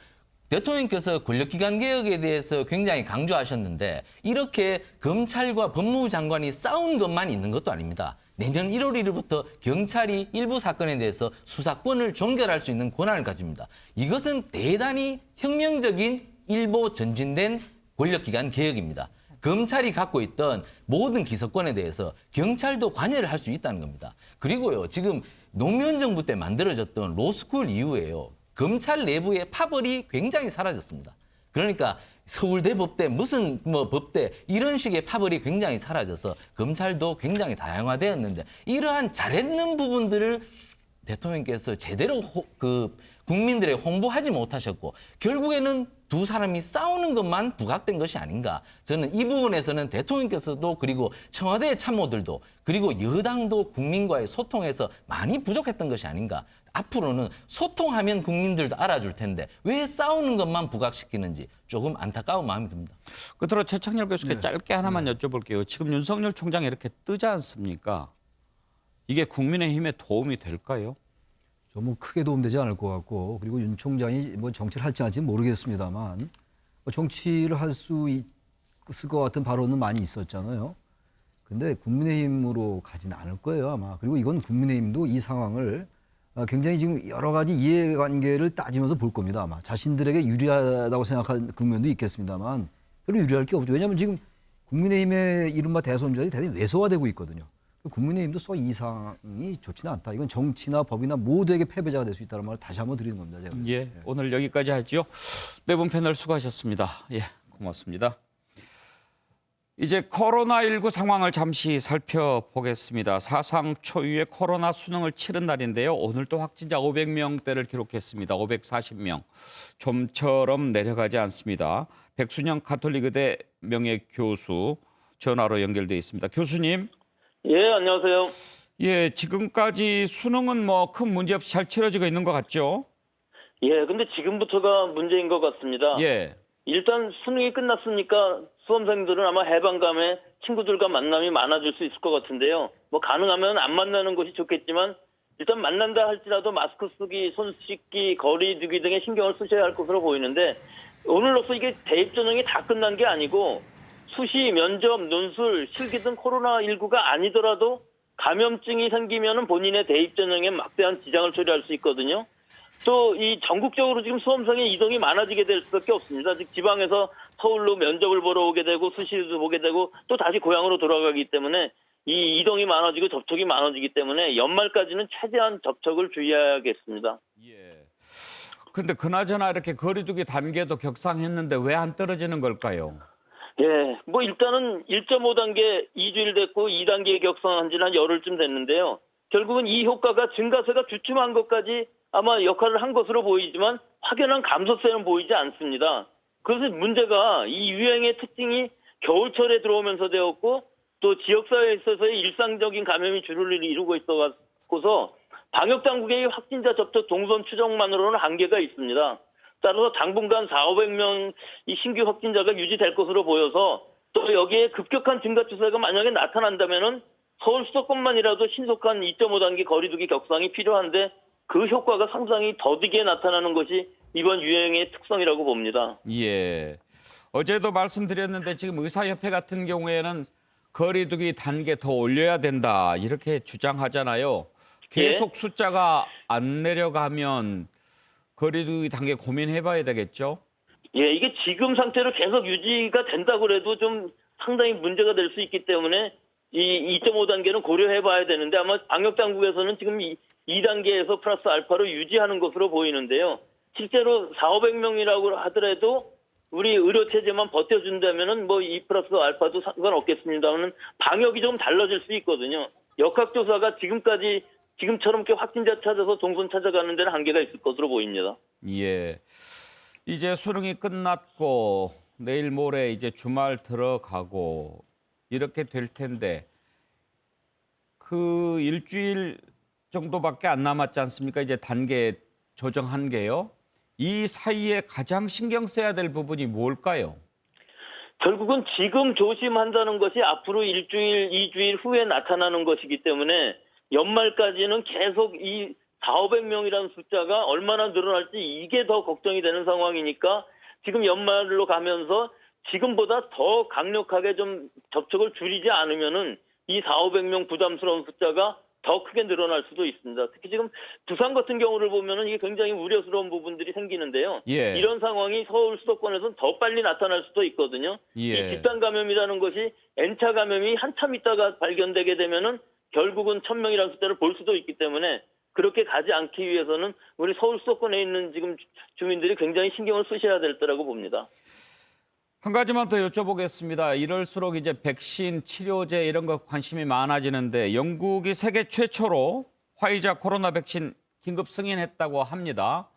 대통령께서 권력기관 개혁에 대해서 굉장히 강조하셨는데 이렇게 검찰과 법무부 장관이 싸운 것만 있는 것도 아닙니다. 내년 1월 1일부터 경찰이 일부 사건에 대해서 수사권을 종결할 수 있는 권한을 가집니다. 이것은 대단히 혁명적인 일보 전진된 권력기관 개혁입니다. 검찰이 갖고 있던 모든 기소권에 대해서 경찰도 관여를 할 수 있다는 겁니다. 그리고요, 지금 노무현 정부 때 만들어졌던 로스쿨 이후에요. 검찰 내부의 파벌이 굉장히 사라졌습니다. 그러니까 서울대 법대, 무슨 법대 이런 식의 파벌이 굉장히 사라져서 검찰도 굉장히 다양화되었는데 이러한 잘했는 부분들을 대통령께서 제대로 국민들에 홍보하지 못하셨고 결국에는 두 사람이 싸우는 것만 부각된 것이 아닌가. 저는 이 부분에서는 대통령께서도 그리고 청와대 참모들도 그리고 여당도 국민과의 소통에서 많이 부족했던 것이 아닌가. 앞으로는 소통하면 국민들도 알아줄 텐데 왜 싸우는 것만 부각시키는지 조금 안타까운 마음이 듭니다. 끝으로 최창렬 교수께 짧게 하나만 여쭤볼게요. 지금 윤석열 총장이 이렇게 뜨지 않습니까? 이게 국민의힘에 도움이 될까요? 좀 크게 도움되지 않을 것 같고 그리고 윤 총장이 정치를 할지 안 할지는 모르겠습니다만 정치를 할 수 있을 것 같은 발언은 많이 있었잖아요. 근데 국민의힘으로 가지는 않을 거예요 아마. 그리고 이건 국민의힘도 이 상황을 굉장히 지금 여러 가지 이해관계를 따지면서 볼 겁니다 아마. 자신들에게 유리하다고 생각하는 국면도 있겠습니다만 별로 유리할 게 없죠. 왜냐하면 지금 국민의힘의 이른바 대선주자들이 대단히 왜소화되고 있거든요. 국민의힘도 썩 이상이 좋지는 않다. 이건 정치나 법이나 모두에게 패배자가 될 수 있다는 말을 다시 한번 드리는 겁니다. 제가. 예, 오늘 여기까지 하죠. 네 분 패널 수고하셨습니다. 예, 고맙습니다. 이제 코로나19 상황을 잠시 살펴보겠습니다. 사상 초유의 코로나 수능을 치른 날인데요. 오늘 또 확진자 500명대를 기록했습니다. 540명. 좀처럼 내려가지 않습니다. 백순영 가톨릭의대 명예교수 전화로 연결돼 있습니다. 교수님. 예, 안녕하세요. 예, 지금까지 수능은 뭐 큰 문제 없이 잘 치러지고 있는 것 같죠? 예, 근데 지금부터가 문제인 것 같습니다. 예. 일단 수능이 끝났으니까 수험생들은 아마 해방감에 친구들과 만남이 많아질 수 있을 것 같은데요. 뭐 가능하면 안 만나는 것이 좋겠지만 일단 만난다 할지라도 마스크 쓰기, 손 씻기, 거리 두기 등에 신경을 쓰셔야 할 것으로 보이는데 오늘로써 이게 대입 전형이 다 끝난 게 아니고 수시, 면접, 논술, 실기 등 코로나19가 아니더라도 감염증이 생기면은 본인의 대입 전형에 막대한 지장을 초래할 수 있거든요. 또 이 전국적으로 지금 수험생의 이동이 많아지게 될 수밖에 없습니다. 즉 지방에서 서울로 면접을 보러 오게 되고 수시도 보게 되고 또 다시 고향으로 돌아가기 때문에 이 이동이 많아지고 접촉이 많아지기 때문에 연말까지는 최대한 접촉을 주의해야겠습니다. 예. 근데 그나저나 이렇게 거리두기 단계도 격상했는데 왜 안 떨어지는 걸까요? 예, 뭐 일단은 1.5단계 2주일 됐고 2단계 격상한 지는 한 열흘쯤 됐는데요. 결국은 이 효과가 증가세가 주춤한 것까지 아마 역할을 한 것으로 보이지만 확연한 감소세는 보이지 않습니다. 그래서 문제가 이 유행의 특징이 겨울철에 들어오면서 되었고 또 지역사회에 있어서의 일상적인 감염이 주를 이루고 있어서 방역당국의 확진자 접촉 동선 추정만으로는 한계가 있습니다. 따라서 당분간 400~500명 이 신규 확진자가 유지될 것으로 보여서 또 여기에 급격한 증가 추세가 만약에 나타난다면은 서울 수도권만이라도 신속한 2.5단계 거리두기 격상이 필요한데 그 효과가 상당히 더디게 나타나는 것이 이번 유행의 특성이라고 봅니다. 예. 어제도 말씀드렸는데 지금 의사협회 같은 경우에는 거리두기 단계 더 올려야 된다 이렇게 주장하잖아요. 계속 숫자가 안 내려가면 거리두기 단계 고민해봐야 되겠죠? 예, 이게 지금 상태로 계속 유지가 된다고 해도 좀 상당히 문제가 될 수 있기 때문에 이 2.5단계는 고려해봐야 되는데 아마 방역당국에서는 지금 2단계에서 플러스 알파로 유지하는 것으로 보이는데요. 실제로 400~500명이라고 하더라도 우리 의료체제만 버텨준다면은 뭐 2 플러스 알파도 상관없겠습니다만 방역이 좀 달라질 수 있거든요. 역학조사가 지금처럼 이렇게 확진자 찾아서 동선 찾아가는 데는 한계가 있을 것으로 보입니다. 예. 이제 수능이 끝났고 내일 모레 이제 주말 들어가고 이렇게 될 텐데 그 일주일 정도밖에 안 남았지 않습니까? 이제 단계 조정한 게요. 이 사이에 가장 신경 써야 될 부분이 뭘까요? 결국은 지금 조심한다는 것이 앞으로 일주일, 2주일 후에 나타나는 것이기 때문에 연말까지는 계속 이 400~500명이라는 숫자가 얼마나 늘어날지 이게 더 걱정이 되는 상황이니까 지금 연말로 가면서 지금보다 더 강력하게 좀 접촉을 줄이지 않으면은 이 400~500명 부담스러운 숫자가 더 크게 늘어날 수도 있습니다. 특히 지금 부산 같은 경우를 보면은 이게 굉장히 우려스러운 부분들이 생기는데요. 예. 이런 상황이 서울 수도권에서는 더 빨리 나타날 수도 있거든요. 예. 이 집단 감염이라는 것이 N차 감염이 한참 있다가 발견되게 되면은 결국은 1000명이라는 숫자를 볼 수도 있기 때문에 그렇게 가지 않기 위해서는 우리 서울 수도권에 있는 지금 주민들이 굉장히 신경을 쓰셔야 될 때라고 봅니다. 한 가지만 더 여쭤보겠습니다. 이럴수록 이제 백신, 치료제 이런 거 관심이 많아지는데 영국이 세계 최초로 화이자 코로나 백신 긴급 승인했다고 합니다.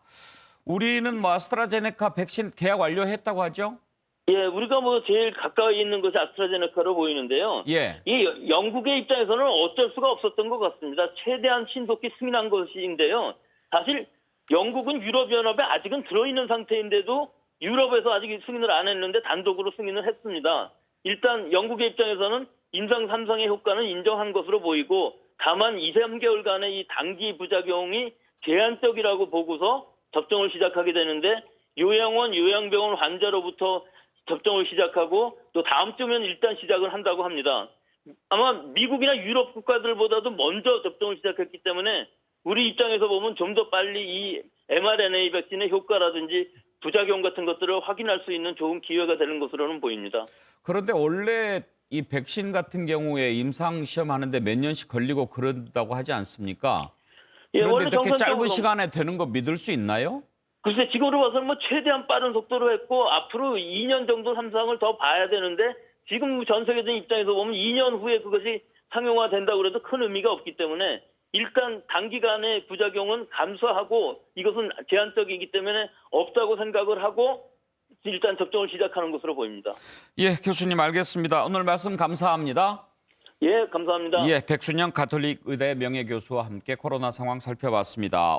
우리는 뭐 아스트라제네카 백신 계약 완료했다고 하죠? 예, 우리가 뭐 제일 가까이 있는 것이 아스트라제네카로 보이는데요. 예. 이 영국의 입장에서는 어쩔 수가 없었던 것 같습니다. 최대한 신속히 승인한 것인데요. 사실 영국은 유럽연합에 아직은 들어있는 상태인데도 유럽에서 아직 승인을 안 했는데 단독으로 승인을 했습니다. 일단 영국의 입장에서는 임상 3상의 효과는 인정한 것으로 보이고 다만 2~3개월간의 이 단기 부작용이 제한적이라고 보고서 접종을 시작하게 되는데 요양원, 요양병원 환자로부터 접종을 시작하고 또 다음 주면 일단 시작을 한다고 합니다. 아마 미국이나 유럽 국가들보다도 먼저 접종을 시작했기 때문에 우리 입장에서 보면 좀 더 빨리 이 mRNA 백신의 효과라든지 부작용 같은 것들을 확인할 수 있는 좋은 기회가 되는 것으로는 보입니다. 그런데 원래 이 백신 같은 경우에 임상 시험하는데 몇 년씩 걸리고 그런다고 하지 않습니까? 예, 그런데 원래 이렇게 짧은 정상적으로 시간에 되는 거 믿을 수 있나요? 글쎄 지금으로 봐서는 뭐 최대한 빠른 속도로 했고 앞으로 2년 정도 3상을 더 봐야 되는데 지금 전 세계적인 입장에서 보면 2년 후에 그것이 상용화된다고 해도 큰 의미가 없기 때문에 일단 단기간의 부작용은 감수하고 이것은 제한적이기 때문에 없다고 생각을 하고 일단 접종을 시작하는 것으로 보입니다. 예, 교수님 알겠습니다. 오늘 말씀 감사합니다. 예, 감사합니다. 예, 백순영 가톨릭 의대 명예교수와 함께 코로나 상황 살펴봤습니다.